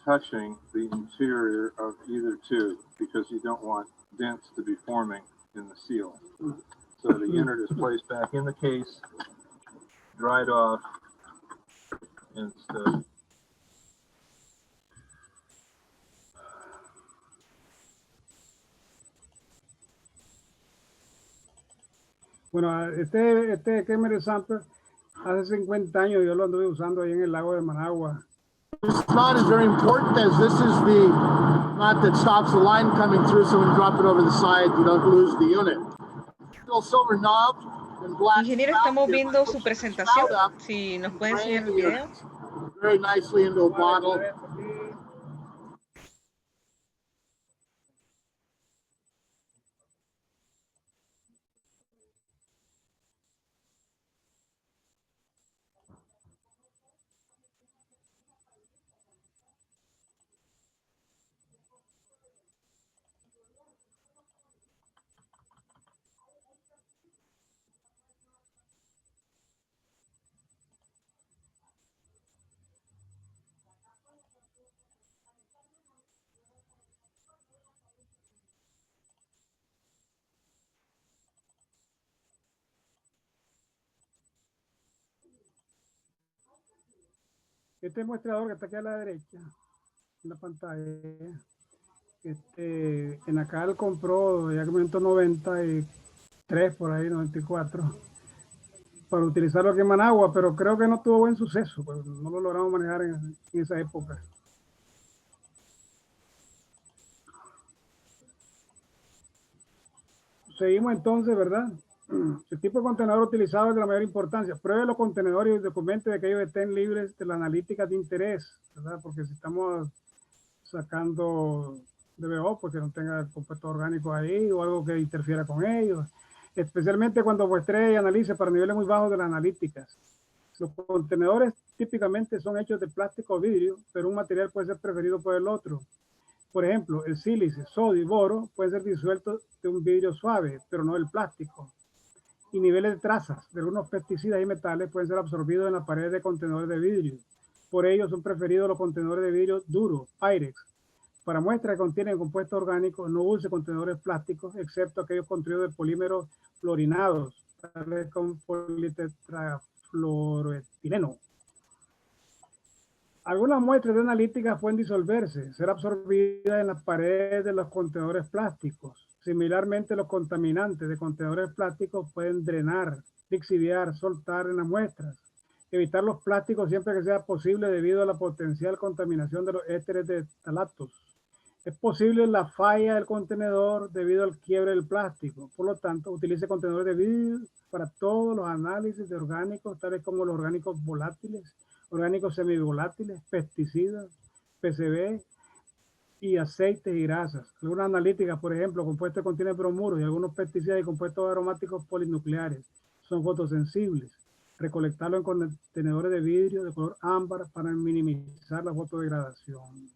touching the interior of either tube, because you don't want dents to be forming in the seal. So the unit is placed back in the case, dried off, and stowed. Bueno, este Kemer Sampler, hace 50 años yo lo anduve usando ahí en el lago de Managua. This knot is very important, as this is the knot that stops the line coming through, so when you drop it over the side, you don't lose the unit. Little silver knob and black. Ingeniero, estamos viendo su presentación. Si nos puede enseñar el video. Very nicely into a bottle. Este muestrador que está aquí a la derecha, en la pantalla, en acá él compró ya que 1993, por ahí, 94, para utilizarlo aquí en Managua, pero creo que no tuvo buen suceso, pues no lo logramos manejar en esa época. Seguimos entonces, ¿verdad? El tipo de contenedor utilizado es de la mayor importancia. Pruebe los contenedores y documente de que ellos estén libres de las analíticas de interés, ¿verdad? Porque si estamos sacando DBO, pues que no tenga compuestos orgánicos ahí o algo que interfiera con ellos. Especialmente cuando muestre y analice para niveles muy bajos de las analíticas. Los contenedores típicamente son hechos de plástico o vidrio, pero un material puede ser preferido por el otro. Por ejemplo, el sílice, sodio y boro pueden ser disueltos de un vidrio suave, pero no del plástico. Y niveles de trazas de algunos pesticidas y metales pueden ser absorbidos en las paredes de contenedores de vidrio. Por ello son preferidos los contenedores de vidrio duros, Pyrex. Para muestras que contienen compuestos orgánicos, no use contenedores plásticos, excepto aquellos construidos de polímeros fluorinados, tales como politetrafluoroetileno. Algunas muestras de analíticas pueden disolverse, ser absorbidas en las paredes de los contenedores plásticos. Similarmente, los contaminantes de contenedores plásticos pueden drenar, lixiviar, soltar en las muestras. Evitar los plásticos siempre que sea posible debido a la potencial contaminación de los ésteres de talatos. Es posible la falla del contenedor debido al quiebre del plástico. Por lo tanto, utilice contenedores de vidrio para todos los análisis de orgánicos, tales como los orgánicos volátiles, orgánicos semivolátiles, pesticidas, PCB y aceites y grasas. Algunas analíticas, por ejemplo, compuestos que contienen bromuros y algunos pesticidas y compuestos aromáticos polinucleares, son fotosensibles. Recolectarlo en contenedores de vidrio de color ámbar para minimizar la fotodegradación.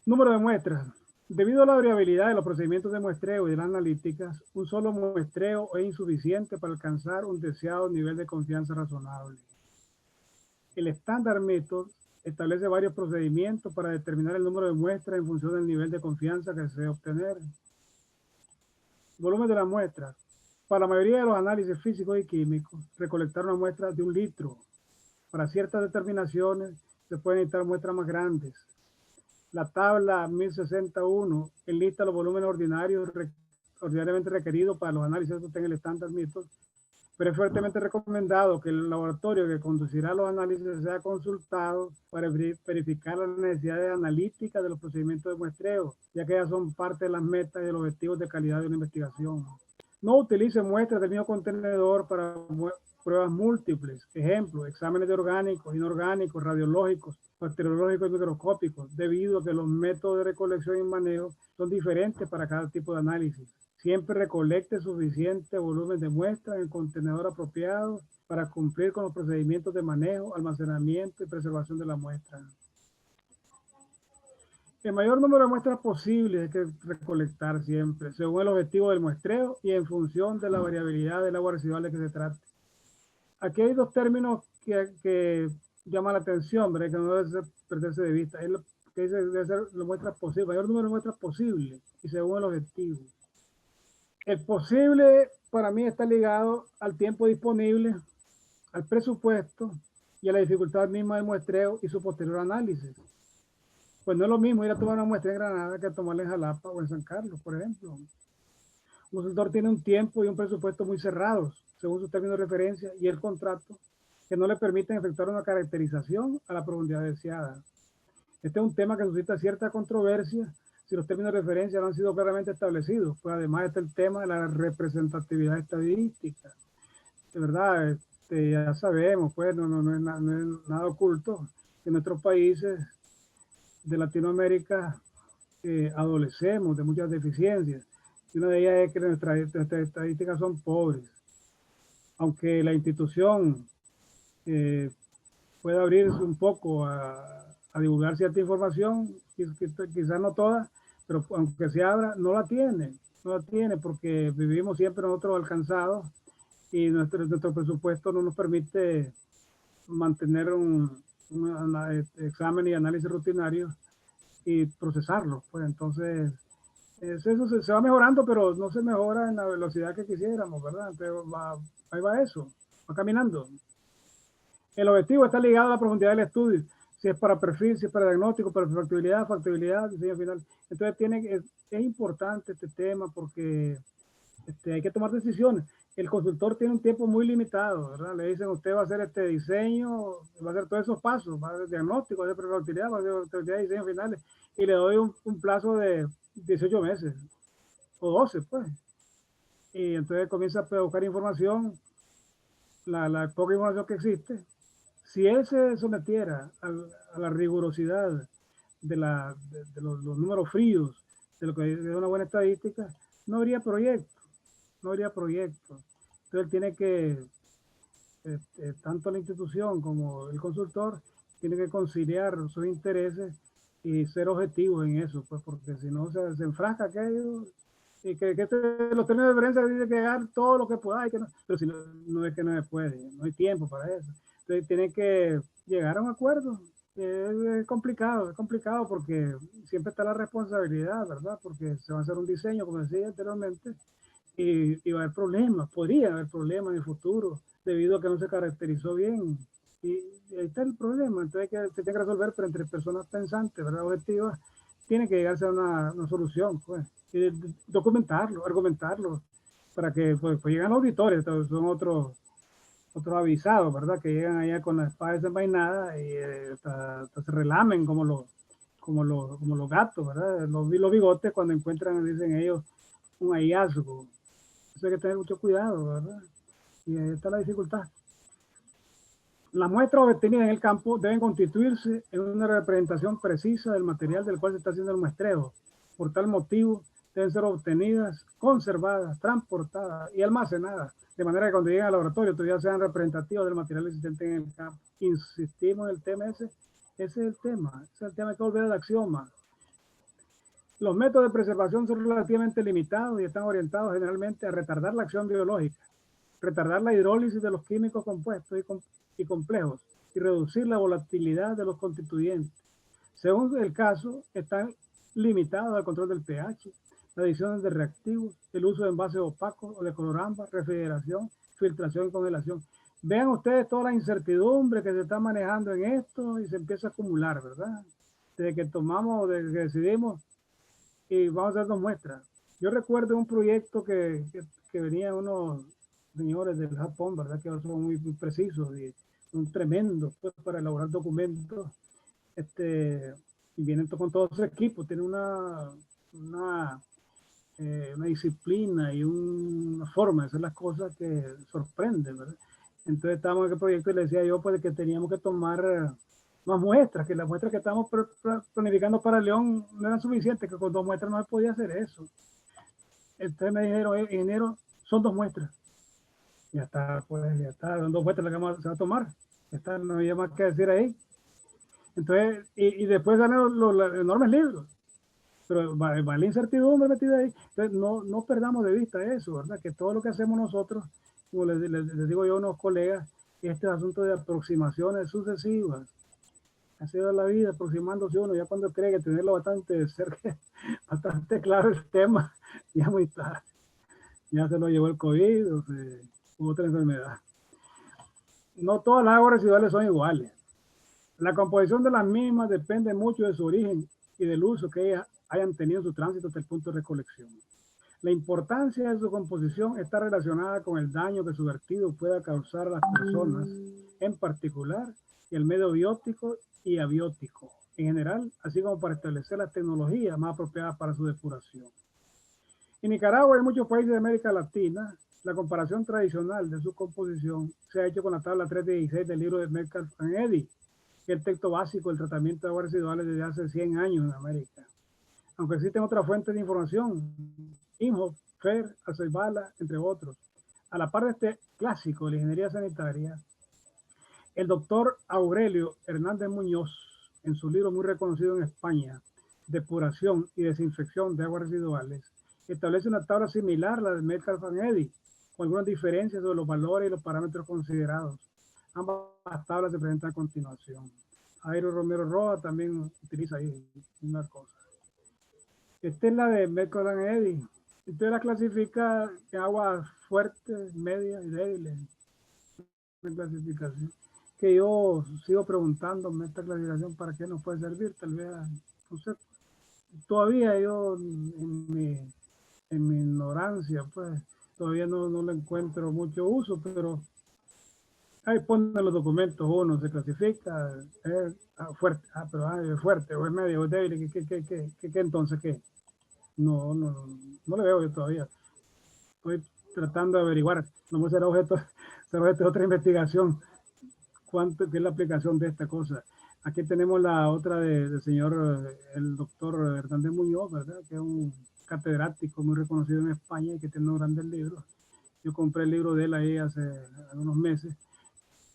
Número de muestras. Debido a la variabilidad de los procedimientos de muestreo y de las analíticas, un solo muestreo es insuficiente para alcanzar un deseado nivel de confianza razonable. El Standard Method establece varios procedimientos para determinar el número de muestras en función del nivel de confianza que se desea obtener. Volumen de las muestras. Para la mayoría de los análisis físicos y químicos, recolectar una muestra de 1 litro. Para ciertas determinaciones se pueden necesitar muestras más grandes. La tabla 1061 enlista los volúmenes ordinariamente requeridos para los análisis en el Standard Method, pero es fuertemente recomendado que el laboratorio que conducirá los análisis sea consultado para verificar las necesidades analíticas de los procedimientos de muestreo, ya que ellas son parte de las metas y de los objetivos de calidad de una investigación. No utilice muestras del mismo contenedor para pruebas múltiples. Ejemplo, exámenes de orgánicos, inorgánicos, radiológicos, bacteriológicos y microscópicos, debido a que los métodos de recolección y manejo son diferentes para cada tipo de análisis. Siempre recolecte suficiente volumen de muestras en el contenedor apropiado para cumplir con los procedimientos de manejo, almacenamiento y preservación de la muestra. El mayor número de muestras posibles hay que recolectar siempre, según el objetivo del muestreo y en función de la variabilidad del agua residual de que se trate. Aquí hay dos términos que llaman la atención, ¿verdad? Que no debe perderse de vista. Es lo que dice debe ser las muestras posibles, mayor número de muestras posibles y según el objetivo. El posible para mí está ligado al tiempo disponible, al presupuesto y a la dificultad misma del muestreo y su posterior análisis. Pues no es lo mismo ir a tomar una muestra en Granada que tomarla en Jalapa o en San Carlos, por ejemplo. Un consultor tiene un tiempo y un presupuesto muy cerrados, según sus términos de referencia y el contrato, que no le permiten efectuar una caracterización a la profundidad deseada. Este es un tema que suscita cierta controversia si los términos de referencia no han sido claramente establecidos. Pues además está el tema de la representatividad estadística. De verdad, ya sabemos, pues no es nada oculto que en nuestros países de Latinoamérica adolecemos de muchas deficiencias. Y una de ellas es que nuestras estadísticas son pobres. Aunque la institución puede abrirse un poco a divulgar cierta información, quizás no toda, pero aunque se abra, no la tiene porque vivimos siempre nosotros alcanzados y nuestro presupuesto no nos permite mantener un examen y análisis rutinario y procesarlo. Pues entonces, eso se va mejorando, pero no se mejora en la velocidad que quisiéramos, ¿verdad? Entonces ahí va eso, va caminando. El objetivo está ligado a la profundidad del estudio, si es para perfil, si es para diagnóstico, para factibilidad, diseño final. Entonces es importante este tema porque hay que tomar decisiones. El consultor tiene un tiempo muy limitado, ¿verdad? Le dicen, usted va a hacer este diseño, va a hacer todos esos pasos, va a hacer diagnóstico, va a hacer prefactibilidad, va a hacer factibilidad, diseño finales, y le doy un plazo de 18 meses, o 12, pues. Y entonces comienza a buscar información, la poca información que existe. Si él se sometiera a la rigurosidad de los números fríos, de lo que es una buena estadística, no habría proyecto. Entonces él tiene que, tanto la institución como el consultor, tiene que conciliar sus intereses y ser objetivos en eso, pues porque si no se enfrasca aquello, y que los términos de referencia dicen que hagan todo lo que pueda, pero si no es que no se puede, no hay tiempo para eso. Entonces tienen que llegar a un acuerdo. Es complicado porque siempre está la responsabilidad, ¿verdad? Porque se va a hacer un diseño, como decía anteriormente, y va a haber problemas, podría haber problemas en el futuro, debido a que no se caracterizó bien. Y ahí está el problema. Entonces se tiene que resolver, pero entre personas pensantes, ¿verdad? Objetivas, tiene que llegarse a una solución, pues. Y documentarlo, argumentarlo, para que pues llegan los auditores, son otros avisados, ¿verdad? Que llegan allá con la espada desenvainada y hasta se relamen como los gatos, ¿verdad? Los bigotes cuando encuentran, dicen ellos, un hallazgo. Eso hay que tener mucho cuidado, ¿verdad? Y ahí está la dificultad. Las muestras obtenidas en el campo deben constituirse en una representación precisa del material del cual se está haciendo el muestreo. Por tal motivo, deben ser obtenidas, conservadas, transportadas y almacenadas, de manera que cuando lleguen al laboratorio todavía sean representativos del material existente en el campo. Insistimos en el tema ese es el tema que volver al axioma. Los métodos de preservación son relativamente limitados y están orientados generalmente a retardar la acción biológica, retardar la hidrólisis de los químicos compuestos y complejos y reducir la volatilidad de los constituyentes. Según el caso, están limitados al control del pH, la adición de reactivos, el uso de envases opacos o de color ámbar, refrigeración, filtración y congelación. Vean ustedes toda la incertidumbre que se está manejando en esto y se empieza a acumular, ¿verdad? Desde que decidimos y vamos a hacer 2 muestras. Yo recuerdo un proyecto que venían unos señores del Japón, ¿verdad? Que son muy precisos y son tremendos pues, para elaborar documentos. Y vienen con todo su equipo, tienen una disciplina y una forma de hacer las cosas que sorprende, ¿verdad? Entonces estábamos en el proyecto y le decía yo pues que teníamos que tomar más muestras, que las muestras que estábamos planificando para León no eran suficientes, que con 2 muestras no se podía hacer eso. Entonces me dijeron, ingeniero, son 2 muestras. Ya está, son 2 muestras las que se va a tomar. Ya está, no había más que decir ahí. Entonces, y después salen los enormes libros. pero va la incertidumbre metida ahí. Entonces, no perdamos de vista eso, ¿verdad? Que todo lo que hacemos nosotros, como les digo yo a unos colegas, este asunto de aproximaciones sucesivas, ha sido la vida aproximándose uno, ya cuando cree que tenerlo bastante cerca, bastante claro el tema, ya muy tarde, ya se lo llevó el COVID u otra enfermedad. No todas las aguas residuales son iguales. La composición de las mismas depende mucho de su origen y del uso que ellas hayan tenido en su tránsito hasta el punto de recolección. La importancia de su composición está relacionada con el daño que su vertido pueda causar a las personas en particular y el medio biótico y abiótico en general, así como para establecer las tecnologías más apropiadas para su depuración. En Nicaragua y en muchos países de América Latina, la comparación tradicional de su composición se ha hecho con la tabla 316 del libro de Metcalf and Eddy, que es el texto básico del tratamiento de aguas residuales desde hace 100 años en América. Aunque existen otras fuentes de información, Inhofe, FAIR, Aceibala, entre otros. A la par de este clásico de la ingeniería sanitaria, el doctor Aurelio Hernández Muñoz, en su libro muy reconocido en España, Depuración y Desinfección de Aguas Residuales, establece una tabla similar a la de Metcalf and Eddy, con algunas diferencias sobre los valores y los parámetros considerados. Ambas tablas se presentan a continuación. Jairo Romero Roa también utiliza ahí una cosa. Esta es la de Metcalf and Eddy. Usted la clasifica en aguas fuertes, medias y débiles. Una clasificación que yo sigo preguntándome esta clasificación para qué nos puede servir, tal vez, no sé, todavía yo en mi ignorancia, pues todavía no le encuentro mucho uso, pero ahí ponen los documentos, uno se clasifica, es fuerte, pero es fuerte, o es medio, o es débil, ¿qué entonces qué? No le veo yo todavía. Estoy tratando de averiguar, no será objeto de otra investigación, qué es la aplicación de esta cosa. Aquí tenemos la otra del señor, el doctor Hernández Muñoz, ¿verdad? Que es un catedrático muy reconocido en España y que tiene unos grandes libros. Yo compré el libro de él ahí hace unos meses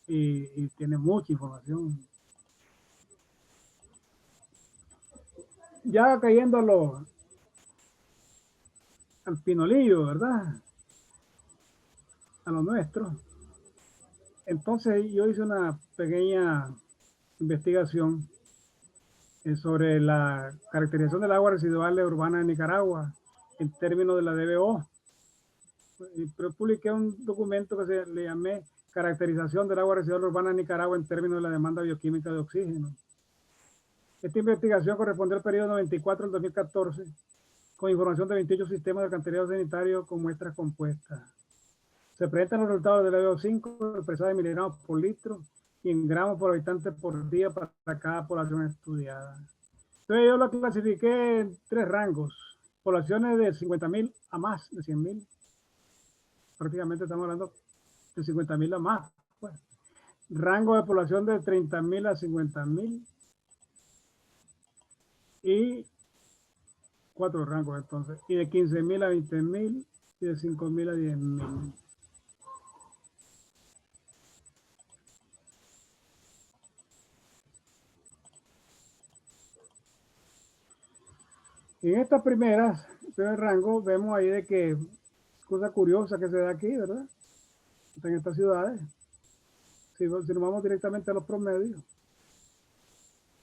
y tiene mucha información. Ya cayendo al pinolillo, ¿verdad? A lo nuestro. Entonces yo hice una pequeña investigación sobre la caracterización del agua residual urbana de Nicaragua en términos de la DBO. Pero publiqué un documento que le llamé Caracterización del agua residual urbana de Nicaragua en términos de la demanda bioquímica de oxígeno. Esta investigación corresponde al periodo 94 al 2014, con información de 28 sistemas de alcantarillado sanitario con muestras compuestas. Se presentan los resultados del EO5 expresados en miligramos por litro y en gramos por habitante por día para cada población estudiada. Entonces yo lo clasifiqué en 3 rangos. Poblaciones de 50.000 a más de 100.000. Prácticamente estamos hablando de 50.000 a más. Pues. Rango de población de 30.000 a 50.000. Y 4 rangos entonces. Y de 15.000 a 20.000 y de 5.000 a 10.000. En estas primer rango vemos ahí de que cosa curiosa que se da aquí, ¿verdad? En estas ciudades. Si nos vamos directamente a los promedios,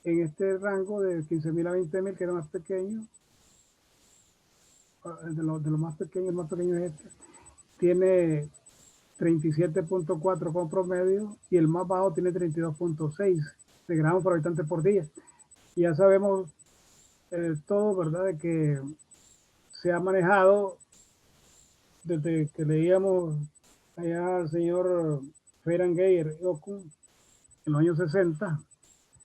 en este rango de 15.000 a 20.000, que era más pequeño, de los más pequeños, el más pequeño es este, tiene 37.4 como promedio y el más bajo tiene 32.6 de gramos por habitante por día. Y ya sabemos todo, ¿verdad?, de que se ha manejado desde que leíamos allá al señor Feirangeir en los años 60,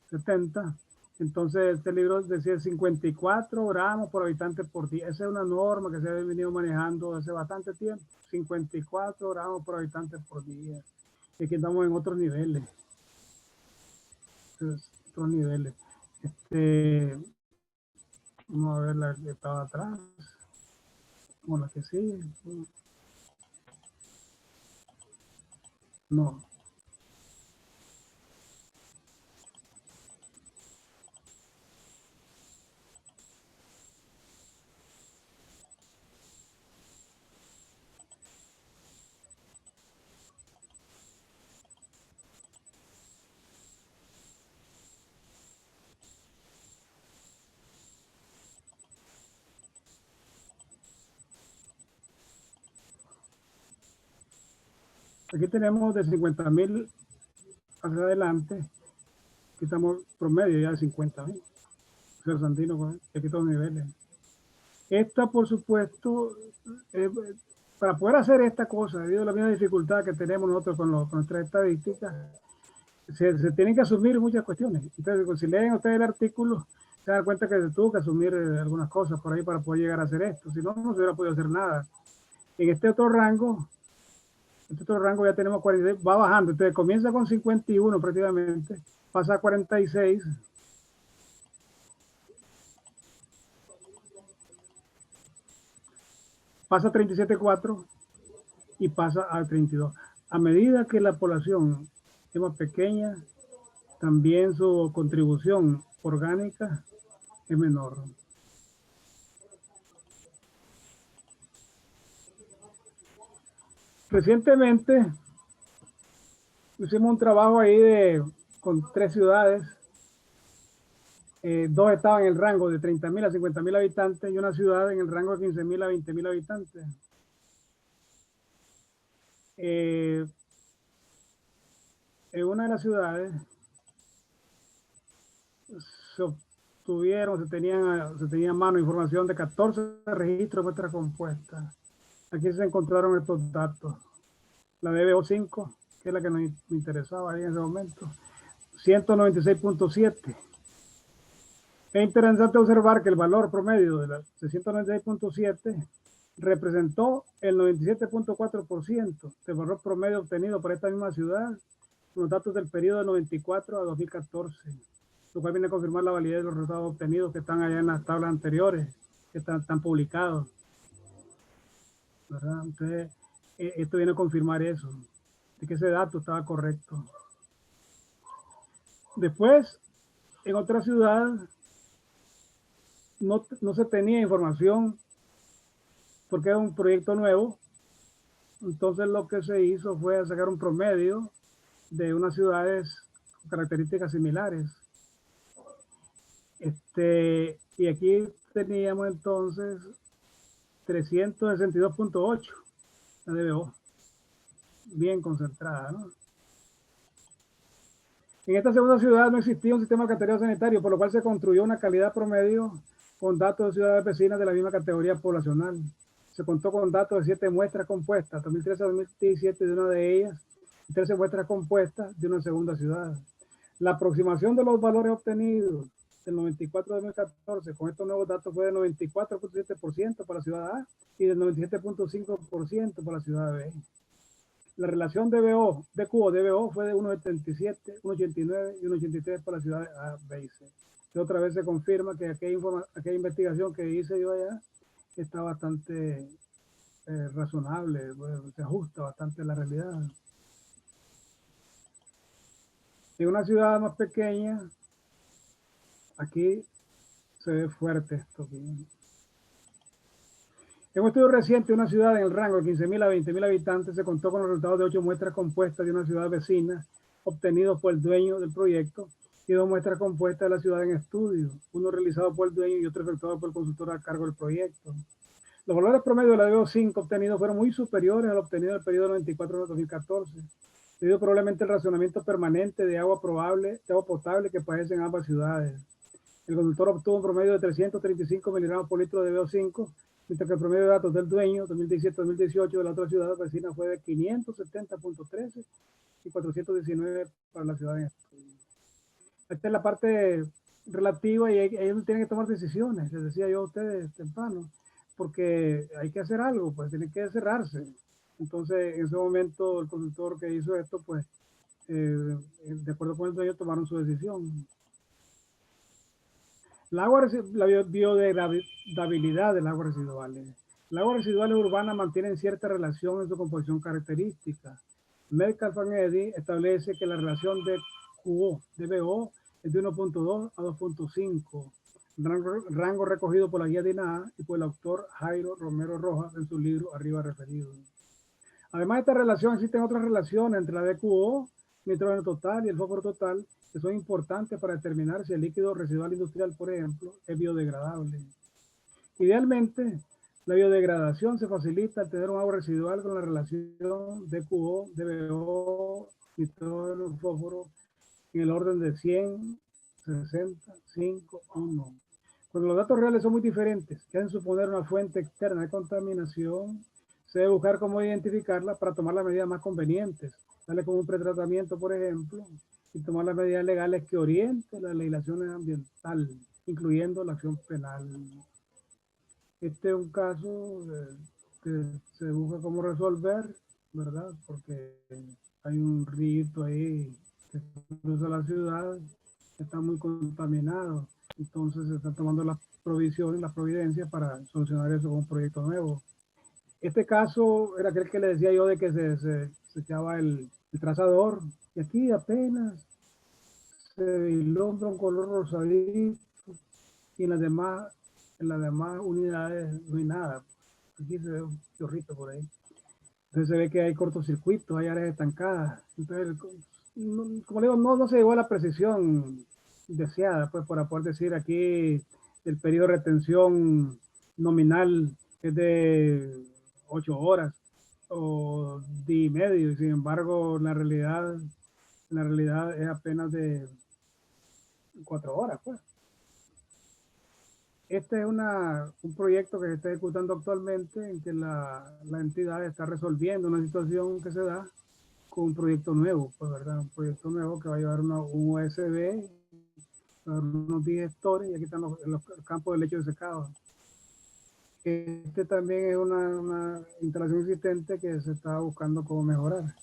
70. Entonces este libro decía 54 gramos por habitante por día. Esa es una norma que se ha venido manejando hace bastante tiempo. 54 gramos por habitante por día. Y aquí estamos en otros niveles. Entonces, otros niveles. Vamos a ver la que estaba atrás. Como la que sigue. No. Aquí tenemos de 50.000 hacia adelante, aquí estamos promedio ya de 50.000. Cerro Sandino, pues, aquí todos los niveles. Esta, por supuesto, para poder hacer esta cosa, debido a la misma dificultad que tenemos nosotros con nuestras estadísticas, se tienen que asumir muchas cuestiones. Entonces, si leen ustedes el artículo, se dan cuenta que se tuvo que asumir algunas cosas por ahí para poder llegar a hacer esto. Si no, no se hubiera podido hacer nada. En este otro rango ya tenemos 46, va bajando. Entonces, comienza con 51 prácticamente, pasa a 46. Pasa a 37.4 y pasa a 32. A medida que la población es más pequeña, también su contribución orgánica es menor. Recientemente hicimos un trabajo ahí con 3 ciudades. 2 estaban en el rango de 30.000 a 50.000 habitantes y una ciudad en el rango de 15.000 a 20.000 habitantes. En una de las ciudades se tenía a mano información de 14 registros de muestras compuestas. Aquí se encontraron estos datos. La DBO5, que es la que nos interesaba ahí en ese momento, 196.7. Es interesante observar que el valor promedio de 196.7 representó el 97.4% del valor promedio obtenido por esta misma ciudad, los datos del periodo de 94 a 2014, lo cual viene a confirmar la validez de los resultados obtenidos que están allá en las tablas anteriores, que están publicados, ¿verdad? Entonces, esto viene a confirmar eso, de que ese dato estaba correcto. Después, en otra ciudad, no se tenía información porque era un proyecto nuevo. Entonces lo que se hizo fue sacar un promedio de unas ciudades con características similares. Y aquí teníamos entonces 362.8, la DBO, bien concentrada, ¿no? En esta segunda ciudad no existía un sistema categórico sanitario, por lo cual se construyó una calidad promedio con datos de ciudades vecinas de la misma categoría poblacional. Se contó con datos de 7 muestras compuestas, 2013 a 2017 de una de ellas, y 13 muestras compuestas de una segunda ciudad. La aproximación de los valores obtenidos del 94 a 2014 con estos nuevos datos fue del 94.7% para la ciudad A y del 97.5% para la ciudad B. La relación DBO, DQO fue de 1.77, 1.89 y 1.83 para la ciudad A, B y C. Y otra vez se confirma que aquella investigación que hice yo allá está bastante razonable, bueno, se ajusta bastante a la realidad. En una ciudad más pequeña, aquí se ve fuerte esto. En un estudio reciente, una ciudad en el rango de 15.000 a 20.000 habitantes se contó con los resultados de 8 muestras compuestas de una ciudad vecina obtenidos por el dueño del proyecto y 2 muestras compuestas de la ciudad en estudio, uno realizado por el dueño y otro efectuado por el consultor a cargo del proyecto. Los valores promedio de la DBO5 obtenidos fueron muy superiores al obtenido del periodo 94 a 2014, debido probablemente al racionamiento permanente de agua potable que padecen ambas ciudades. El consultor obtuvo un promedio de 335 miligramos por litro de DBO5, mientras que el promedio de datos del dueño 2017-2018 de la otra ciudad vecina fue de 570.13 y 419 para la ciudad en estudio. Esta es la parte relativa y ellos tienen que tomar decisiones, les decía yo a ustedes temprano, porque hay que hacer algo, pues tienen que cerrarse. Entonces, en ese momento, el consultor que hizo esto, pues, de acuerdo con el dueño, tomaron su decisión. La biodegradabilidad del agua residuales. Las aguas residuales urbanas mantienen cierta relación en su composición característica. Metcalf and Eddy establece que la relación de QO, DBO, es de 1.2 a 2.5, rango recogido por la guía de INAH y por el autor Jairo Romero Rojas en su libro arriba referido. Además de esta relación, existen otras relaciones entre la DQO, nitrógeno total y el fósforo total, que son importantes para determinar si el líquido residual industrial, por ejemplo, es biodegradable. Idealmente, La biodegradación se facilita al tener un agua residual con la relación de QO, DBO, nitrógeno, fósforo, en el orden de 100, 60, 5, 1. Cuando los datos reales son muy diferentes, que hacen suponer una fuente externa de contaminación, se debe buscar cómo identificarla para tomar las medidas más convenientes, darle como un pretratamiento, por ejemplo, y tomar las medidas legales que orienten la legislación ambiental, incluyendo la acción penal. Este es un caso que se busca cómo resolver, ¿verdad? Porque hay un rito ahí que cruza la ciudad, que está muy contaminado. Entonces se están tomando las provisiones, las providencias para solucionar eso con un proyecto nuevo. Este caso era aquel que le decía yo de que se echaba el trazador, y aquí apenas se vislumbra un color rosadito, y en las demás unidades no hay nada. Aquí se ve un chorrito por ahí. Entonces se ve que hay cortocircuitos, hay áreas estancadas. Entonces, como le digo, no se llegó a la precisión deseada, pues, para poder decir aquí el periodo de retención nominal es de 8 horas o día y medio, y sin embargo la realidad es apenas de 4 horas, pues. Este es un proyecto que se está ejecutando actualmente en que la entidad está resolviendo una situación que se da con un proyecto nuevo, pues, ¿verdad? Un proyecto nuevo que va a llevar un USB, unos digestores, y aquí están los campos de leche de secado. Este también es una instalación existente que se está buscando cómo mejorar.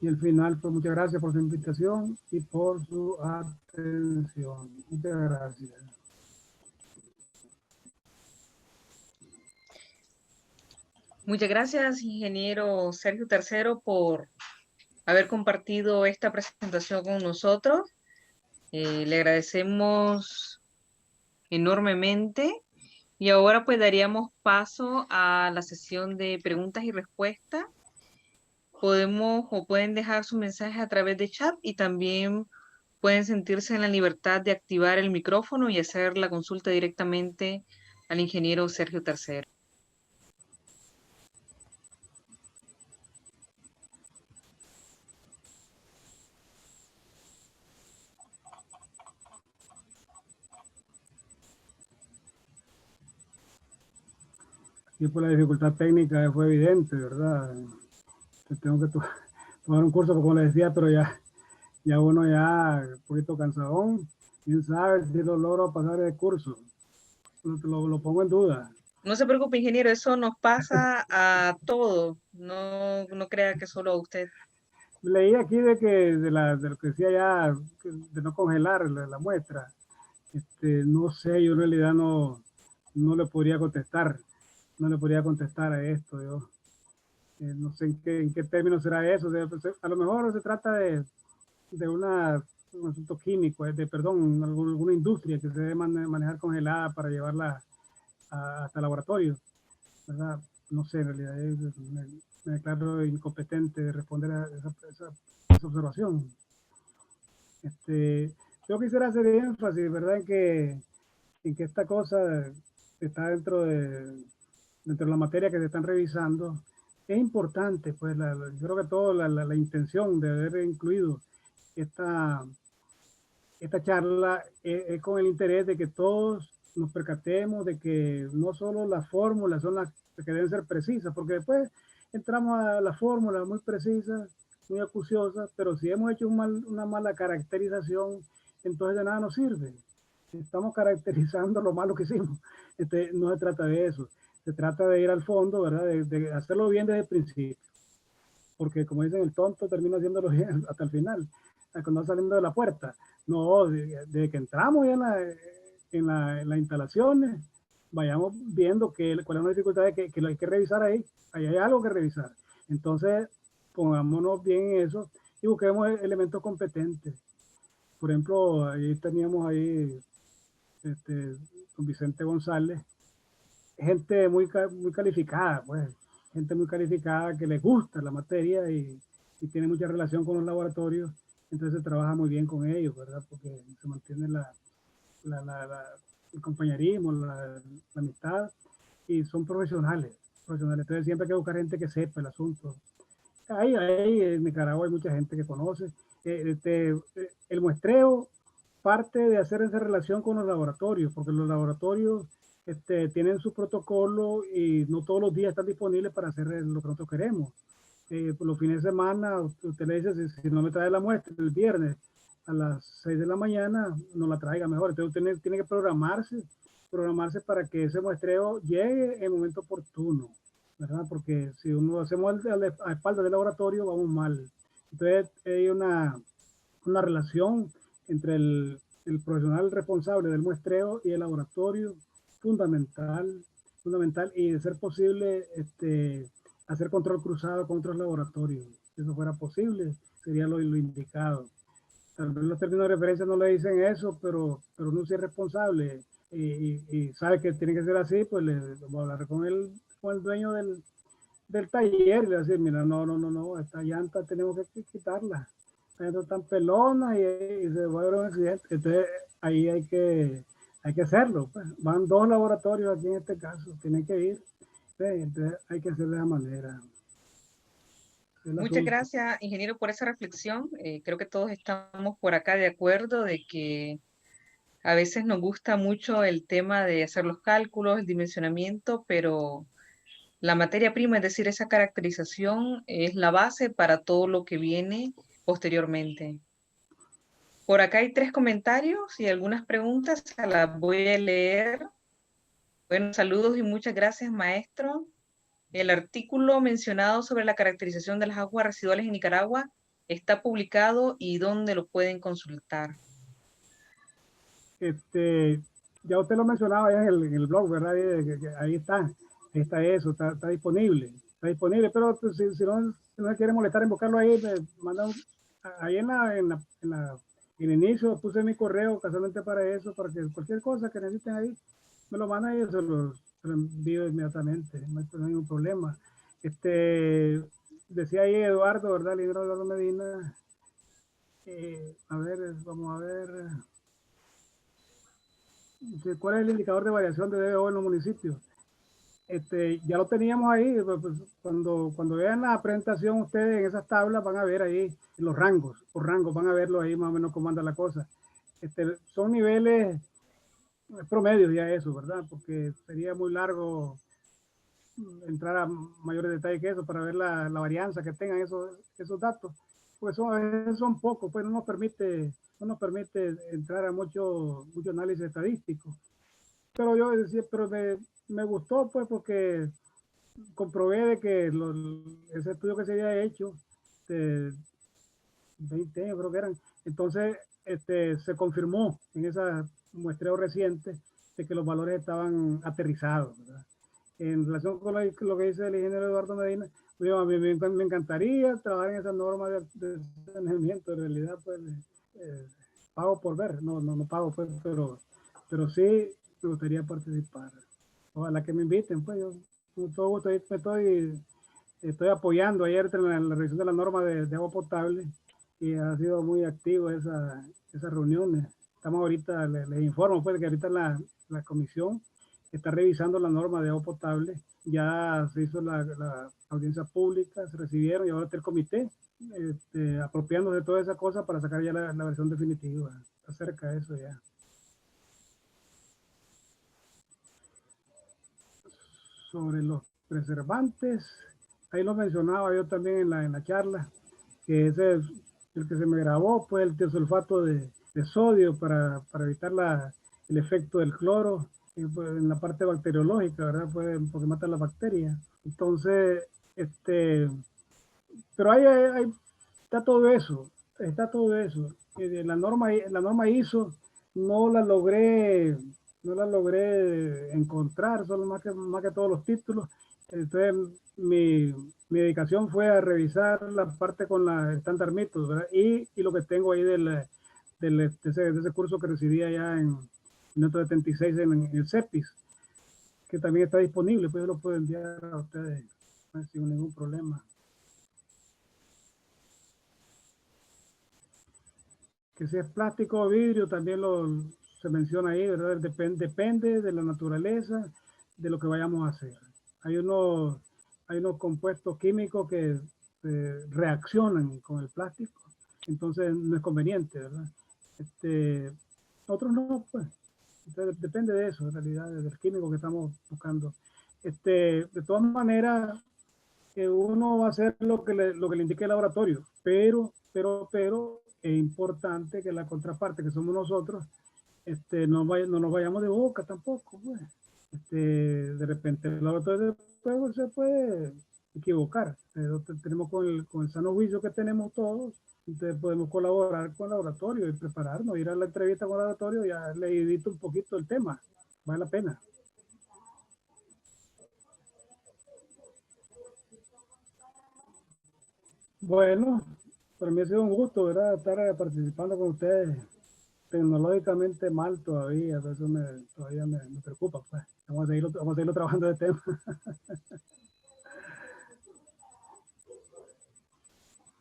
Y al final, pues muchas gracias por su invitación y por su atención. Muchas gracias. Muchas gracias, ingeniero Sergio Tercero, por haber compartido esta presentación con nosotros. Le agradecemos enormemente. Y ahora pues daríamos paso a la sesión de preguntas y respuestas. Podemos o pueden dejar su mensaje a través de chat y también pueden sentirse en la libertad de activar el micrófono y hacer la consulta directamente al ingeniero Sergio Tercero. Y por la dificultad técnica fue evidente, ¿verdad? Que tengo que tomar un curso, como les decía, pero ya uno ya un poquito cansadón. Quién sabe si lo logro pasar el curso. Lo pongo en duda. No se preocupe, ingeniero, eso nos pasa a todos. No crea que solo a usted. Leí aquí de lo que decía ya, de no congelar la muestra. No sé, yo en realidad no le podría contestar. No le podría contestar a esto. Yo no sé en qué términos será eso. A lo mejor se trata de un asunto químico, perdón, alguna industria que se debe manejar congelada para llevarla hasta el laboratorio, ¿verdad? No sé, en realidad me declaro incompetente de responder a esa observación. Yo quisiera hacer énfasis, ¿verdad?, en que esta cosa está dentro de la materia que se están revisando. Es importante, pues, yo creo que toda la intención de haber incluido esta charla es con el interés de que todos nos percatemos de que no solo las fórmulas son las que deben ser precisas, porque después entramos a las fórmulas muy precisas, muy acuciosas, pero si hemos hecho una mala caracterización, entonces de nada nos sirve. Estamos caracterizando lo malo que hicimos. No se trata de eso. Se trata de ir al fondo, ¿verdad? De hacerlo bien desde el principio. Porque como dicen, el tonto termina haciéndolo bien hasta el final, cuando va saliendo de la puerta. No, de que entramos ya en las instalaciones, vayamos viendo cuál es la dificultad que hay que revisar ahí. Ahí hay algo que revisar. Entonces, pongámonos bien en eso y busquemos elementos competentes. Por ejemplo, ahí teníamos con Vicente González, gente muy calificada, pues, gente muy calificada que les gusta la materia y tiene mucha relación con los laboratorios, entonces se trabaja muy bien con ellos, ¿verdad? Porque se mantiene el compañerismo, la amistad, y son profesionales. Entonces siempre hay que buscar gente que sepa el asunto. Ahí en Nicaragua hay mucha gente que conoce. El muestreo parte de hacer esa relación con los laboratorios, porque los laboratorios tienen su protocolo y no todos los días están disponibles para hacer lo que nosotros queremos. Por los fines de semana, usted le dice, si no me trae la muestra el viernes a las 6 de la mañana, no la traiga mejor. Entonces usted tiene que programarse para que ese muestreo llegue en el momento oportuno, ¿verdad? Porque si uno hacemos a espaldas del laboratorio, vamos mal. Entonces hay una relación entre el profesional responsable del muestreo y el laboratorio fundamental, y de ser posible hacer control cruzado con otros laboratorios. Si eso fuera posible, sería lo indicado. Tal vez los términos de referencia no le dicen eso, pero uno sí es responsable y sabe que tiene que ser así, pues le voy a hablar con el dueño del taller y le va a decir, mira, no, esta llanta tenemos que quitarla. Esta llanta tan pelona y se va a ver un accidente. Entonces ahí hay que hacerlo. Pues. Van 2 laboratorios aquí en este caso, tienen que ir. Entonces hay que hacer de esa manera. Muchas gracias, ingeniero, por esa reflexión. Creo que todos estamos por acá de acuerdo de que a veces nos gusta mucho el tema de hacer los cálculos, el dimensionamiento, pero la materia prima, es decir, esa caracterización es la base para todo lo que viene posteriormente. Por acá hay 3 comentarios y algunas preguntas, se las voy a leer. Bueno, saludos y muchas gracias, maestro. El artículo mencionado sobre la caracterización de las aguas residuales en Nicaragua está publicado y ¿dónde lo pueden consultar? Ya usted lo mencionaba en el blog, ¿verdad? Ahí está eso, está disponible, pero pues, si no se quiere molestar en buscarlo ahí, me mandan ahí en el inicio puse mi correo casualmente para eso, para que cualquier cosa que necesiten ahí, me lo mandan y se lo envío inmediatamente, no hay ningún problema. Decía ahí Eduardo, ¿verdad? El ingeniero Eduardo Medina. A ver, vamos a ver. ¿Cuál es el indicador de variación de DBO en los municipios? Ya lo teníamos ahí, pues, cuando vean la presentación ustedes en esas tablas van a ver ahí los rangos, por rangos, van a verlo ahí más o menos cómo anda la cosa. Son niveles promedios ya eso, ¿verdad? Porque sería muy largo entrar a mayores detalles que eso para ver la varianza que tengan esos datos. Pues son pocos, pues no nos permite entrar a mucho análisis estadístico. Pero yo decía, pero me gustó pues porque comprobé de que ese estudio que se había hecho, de 20 años creo que eran, entonces se confirmó en ese muestreo reciente de que los valores estaban aterrizados, ¿verdad? En relación con lo que dice el ingeniero Eduardo Medina, a mí me encantaría trabajar en esa norma de saneamiento. En realidad, pues, pago por ver, no pago, pues, pero sí me gustaría participar. Ojalá que me inviten, pues, yo con todo gusto estoy apoyando ayer en la revisión de la norma de agua potable y ha sido muy activo esas reuniones. Estamos ahorita, les informo, pues, que ahorita la comisión está revisando la norma de agua potable. Ya se hizo la audiencia pública, se recibieron y ahora está el comité apropiándose de toda esa cosa para sacar ya la versión definitiva. Está cerca de eso ya. Sobre los preservantes, ahí lo mencionaba yo también en la charla, que ese es el que se me grabó, pues el tiosulfato de sodio para evitar el efecto del cloro pues, en la parte bacteriológica, ¿verdad? Pues, porque mata las bacterias. Entonces, pero ahí está todo eso. La norma ISO no la logré encontrar, solo más que todos los títulos. Entonces, mi dedicación fue a revisar la parte con la estándar mitos, ¿verdad? Y lo que tengo ahí de ese curso que recibí allá en 1976 en el CEPIS, que también está disponible, pues yo lo puedo enviar a ustedes sin ningún problema. Que si es plástico o vidrio, también se menciona ahí, ¿verdad? Depende de la naturaleza, de lo que vayamos a hacer. Hay unos compuestos químicos que reaccionan con el plástico, entonces no es conveniente, ¿verdad? Otros no, pues. Entonces, depende de eso, en realidad, del químico que estamos buscando. De todas maneras, uno va a hacer lo que le indique el laboratorio, pero es importante que la contraparte, que somos nosotros, no nos vayamos de boca tampoco, pues. De repente el laboratorio se puede equivocar. Tenemos con el sano juicio que tenemos todos, entonces podemos colaborar con el laboratorio y prepararnos, ir a la entrevista con el laboratorio, ya le edito un poquito el tema, vale la pena. Bueno, para mí ha sido un gusto, ¿verdad?, estar participando con ustedes. Tecnológicamente mal todavía, eso todavía me preocupa, pues. Vamos a seguirlo trabajando de tema.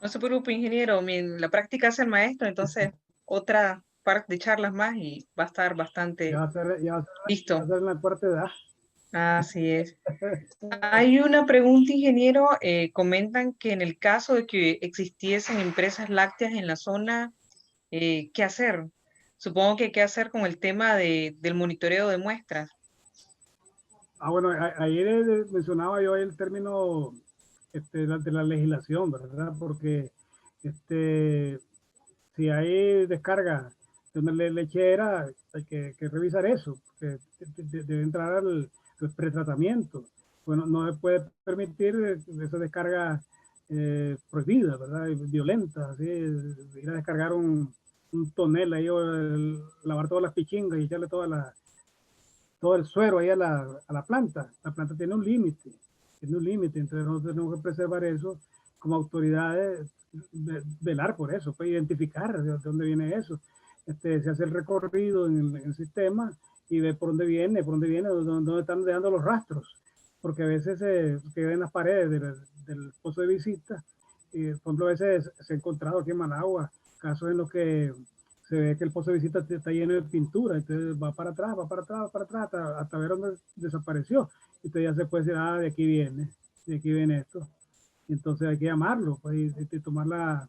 No se preocupe, ingeniero, la práctica hace el maestro, entonces otra parte de charlas más y va a estar bastante Ya va a listo. ser la cuarta edad. Así es. Hay una pregunta, ingeniero. Comentan que en el caso de que existiesen empresas lácteas en la zona, ¿qué hacer? Supongo que qué hacer con el tema del monitoreo de muestras. Bueno, ayer mencionaba yo el término de la legislación, ¿verdad? Porque si hay descarga de una lechera, hay que revisar eso, porque debe entrar al pretratamiento. Bueno, no se puede permitir esa descarga prohibida, ¿verdad? Violenta, así, ir a descargar un tonel ahí, o lavar todas las pichingas y echarle todo el suero ahí a la planta. La planta tiene un límite, entonces nosotros tenemos que preservar eso como autoridades, velar por eso, pues identificar de dónde viene eso. Se hace el recorrido en el sistema y ve por dónde viene, dónde están dejando los rastros, porque a veces se queda en las paredes del pozo de visita. Por ejemplo, a veces se ha encontrado aquí en Managua casos en los que se ve que el pozo de visita está lleno de pintura, entonces va para atrás, hasta ver dónde desapareció. Entonces ya se puede decir, de aquí viene esto. Y entonces hay que llamarlo, pues, y tomar las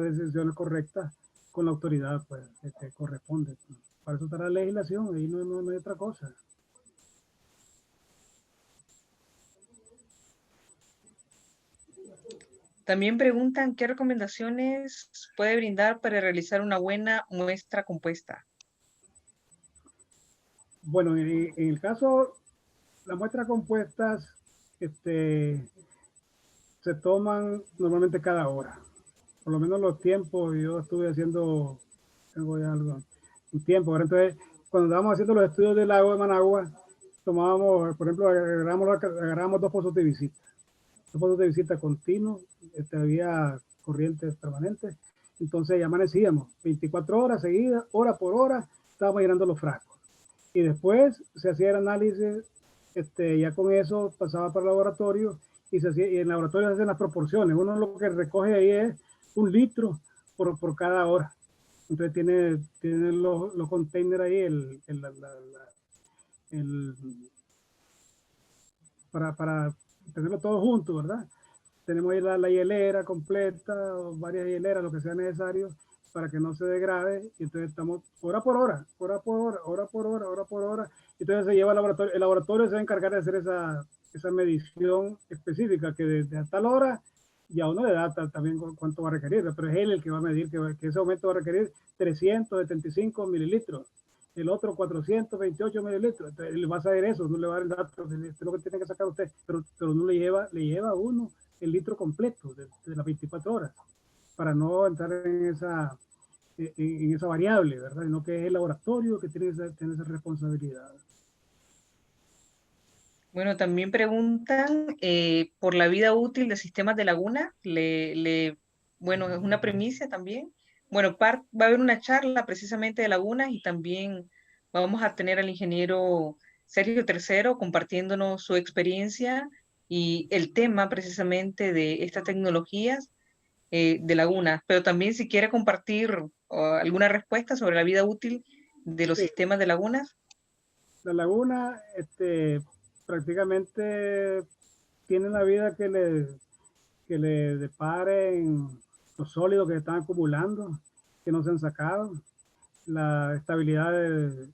decisiones correctas con la autoridad, pues, que corresponde. Para eso está la legislación, ahí no hay otra cosa. También preguntan qué recomendaciones puede brindar para realizar una buena muestra compuesta. Bueno, en el caso, las muestras compuestas se toman normalmente cada hora. Por lo menos los tiempos, yo estuve haciendo, tengo ya algo, un tiempo. Ahora, entonces, cuando estábamos haciendo los estudios del lago de Managua, tomábamos, por ejemplo, agarrábamos 2 pozos de visita. 2 pozos de visita continuos, había corrientes permanentes. Entonces ya amanecíamos 24 horas seguidas, hora por hora, estábamos llenando los frascos. Y después se hacía el análisis, ya con eso pasaba para el laboratorio y en el laboratorio se hacen las proporciones. Uno lo que recoge ahí es 1 litro por cada hora. Entonces tiene los containers ahí, para tenerlo todo junto, ¿verdad? Tenemos ahí la hielera completa, o varias hieleras, lo que sea necesario, para que no se degrade. Y entonces estamos hora por hora. Entonces se lleva al laboratorio. El laboratorio se va a encargar de hacer esa medición específica, que desde tal hora ya uno le da también cuánto va a requerir, pero es él el que va a medir que ese aumento va a requerir 375 mililitros, el otro 428 mililitros. Entonces él va a saber eso, no le va a dar el dato, es lo que tiene que sacar usted, pero no le lleva a uno el litro completo de las 24 horas, para no entrar en esa variable, ¿verdad? Sino que es el laboratorio que tiene esa responsabilidad. Bueno, también preguntan por la vida útil de sistemas de laguna. Bueno, es una premisa también. Bueno, va a haber una charla precisamente de lagunas y también vamos a tener al ingeniero Sergio Tercero compartiéndonos su experiencia y el tema precisamente de estas tecnologías de lagunas. Pero también si quiere compartir alguna respuesta sobre la vida útil de los Sí. sistemas de lagunas. La laguna, prácticamente tiene la vida que le deparen los sólidos que están acumulando, que no se han sacado, la estabilidad de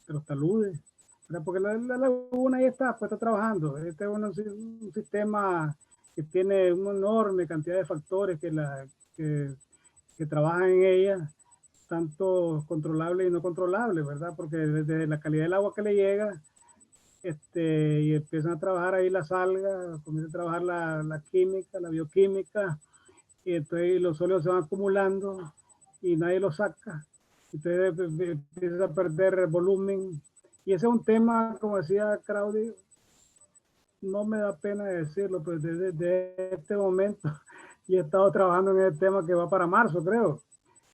los taludes, ¿verdad? Porque la laguna ahí está, pues está trabajando. Este es un sistema que tiene una enorme cantidad de factores que trabajan en ella, tanto controlables y no controlables, ¿verdad? Porque desde la calidad del agua que le llega, y empiezan a trabajar ahí las algas, comienzan a trabajar la química, la bioquímica, y entonces los sólidos se van acumulando y nadie los saca. Entonces empieza a perder volumen. Y ese es un tema, como decía Claudio, no me da pena decirlo, pero desde este momento yo he estado trabajando en el tema que va para marzo, creo.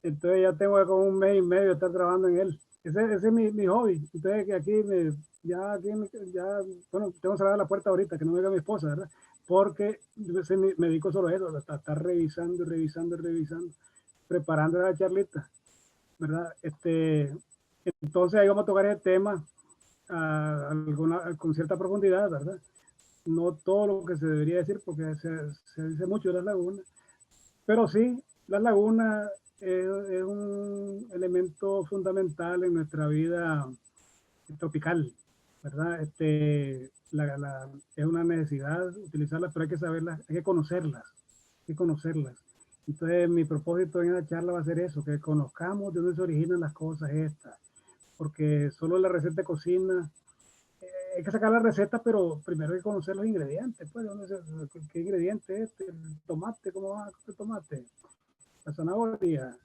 Entonces ya tengo como un mes y medio de estar trabajando en él. Ese es mi hobby. Entonces que aquí bueno, tengo que cerrar la puerta ahorita, que no me vea mi esposa, ¿verdad? Porque me dedico solo a eso, a estar revisando, preparando la charlita, ¿verdad? Entonces ahí vamos a tocar el tema con cierta profundidad, ¿verdad? No todo lo que se debería decir, porque se dice mucho de las lagunas, pero sí, las lagunas es un elemento fundamental en nuestra vida tropical, ¿verdad? Es una necesidad utilizarlas, pero hay que saberlas, hay que conocerlas, Entonces, mi propósito en la charla va a ser eso, que conozcamos de dónde se originan las cosas estas, porque solo la receta de cocina, hay que sacar la receta, pero primero hay que conocer los ingredientes, pues, qué ingrediente es el tomate, cómo va el tomate, la zanahoria,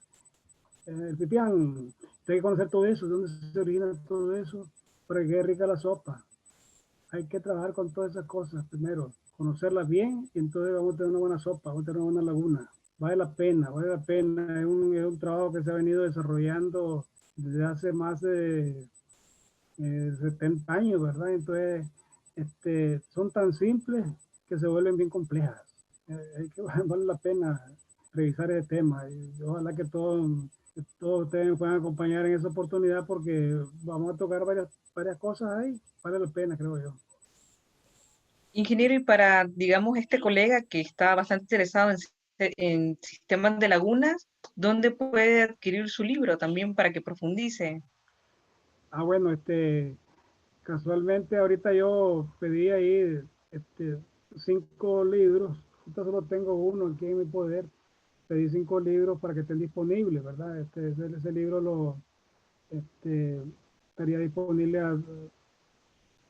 el pipián, hay que conocer todo eso, de dónde se origina todo eso, para que quede rica la sopa. Hay que trabajar con todas esas cosas primero, conocerlas bien, y entonces vamos a tener una buena sopa, vamos a tener una buena laguna. Vale la pena, es un trabajo que se ha venido desarrollando desde hace más de 70 años, ¿verdad? Entonces, son tan simples que se vuelven bien complejas. Vale la pena revisar ese tema, y ojalá que todos ustedes me puedan acompañar en esa oportunidad, porque vamos a tocar varias cosas ahí, vale la pena, creo yo. Ingeniero, y para, digamos, este colega que está bastante interesado en sistemas de lagunas, ¿dónde puede adquirir su libro también para que profundice? Bueno, casualmente ahorita yo pedí ahí 5 libros, ahorita solo tengo uno aquí en mi poder, pedí 5 libros para que estén disponibles, ¿verdad? Ese libro estaría disponible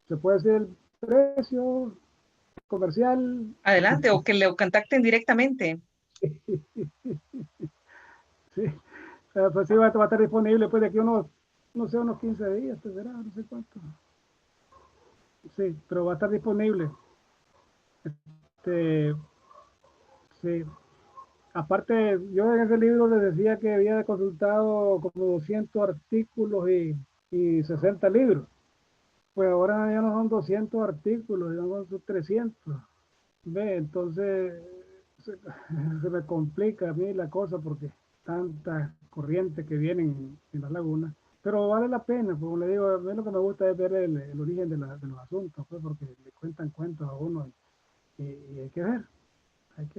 se puede decir el precio comercial. Adelante, o que le contacten directamente. Sí, pues sí, va a estar disponible después de aquí unos 15 días, será, no sé cuánto. Sí, pero va a estar disponible. Sí. Aparte, yo en ese libro les decía que había consultado como 200 artículos y 60 libros. Pues ahora ya no son 200 artículos, ya son 300. Ve, entonces se me complica a mí la cosa porque tantas corrientes que vienen en la laguna. Pero vale la pena, como le digo, a mí lo que me gusta es ver el origen de los asuntos, pues, porque le cuentan cuentos a uno y hay que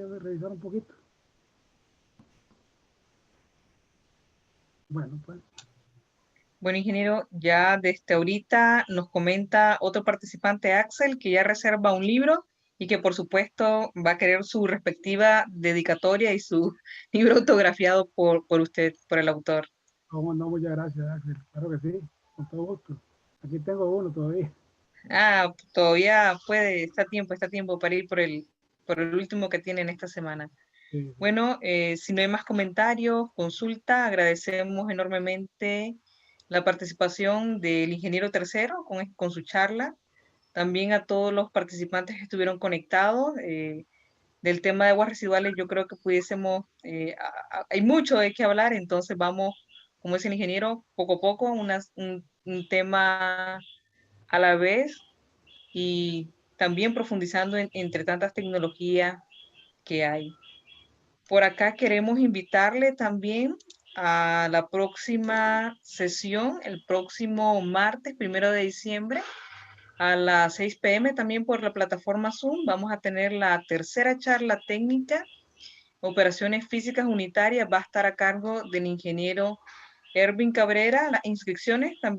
revisar un poquito. Bueno, pues. Bueno, ingeniero, ya desde ahorita nos comenta otro participante, Axel, que ya reserva un libro y que por supuesto va a querer su respectiva dedicatoria y su libro autografiado por usted, por el autor. Cómo no, muchas gracias, Axel. Claro que sí, con todo gusto. Aquí tengo uno todavía. Ah, todavía está tiempo para ir por el último que tienen esta semana. Sí, sí. Bueno, si no hay más comentarios, consulta, agradecemos enormemente la participación del ingeniero tercero con su charla, también a todos los participantes que estuvieron conectados. Del tema de aguas residuales yo creo que pudiésemos, hay mucho de qué hablar, entonces vamos, como dice el ingeniero, poco a poco, un tema a la vez y también profundizando entre tantas tecnologías que hay. Por acá queremos invitarle también a la próxima sesión, el próximo martes, 1 de diciembre, a las 6 p.m. también por la plataforma Zoom. Vamos a tener la tercera charla técnica, Operaciones Físicas Unitarias. Va a estar a cargo del ingeniero Ervin Cabrera. Las inscripciones también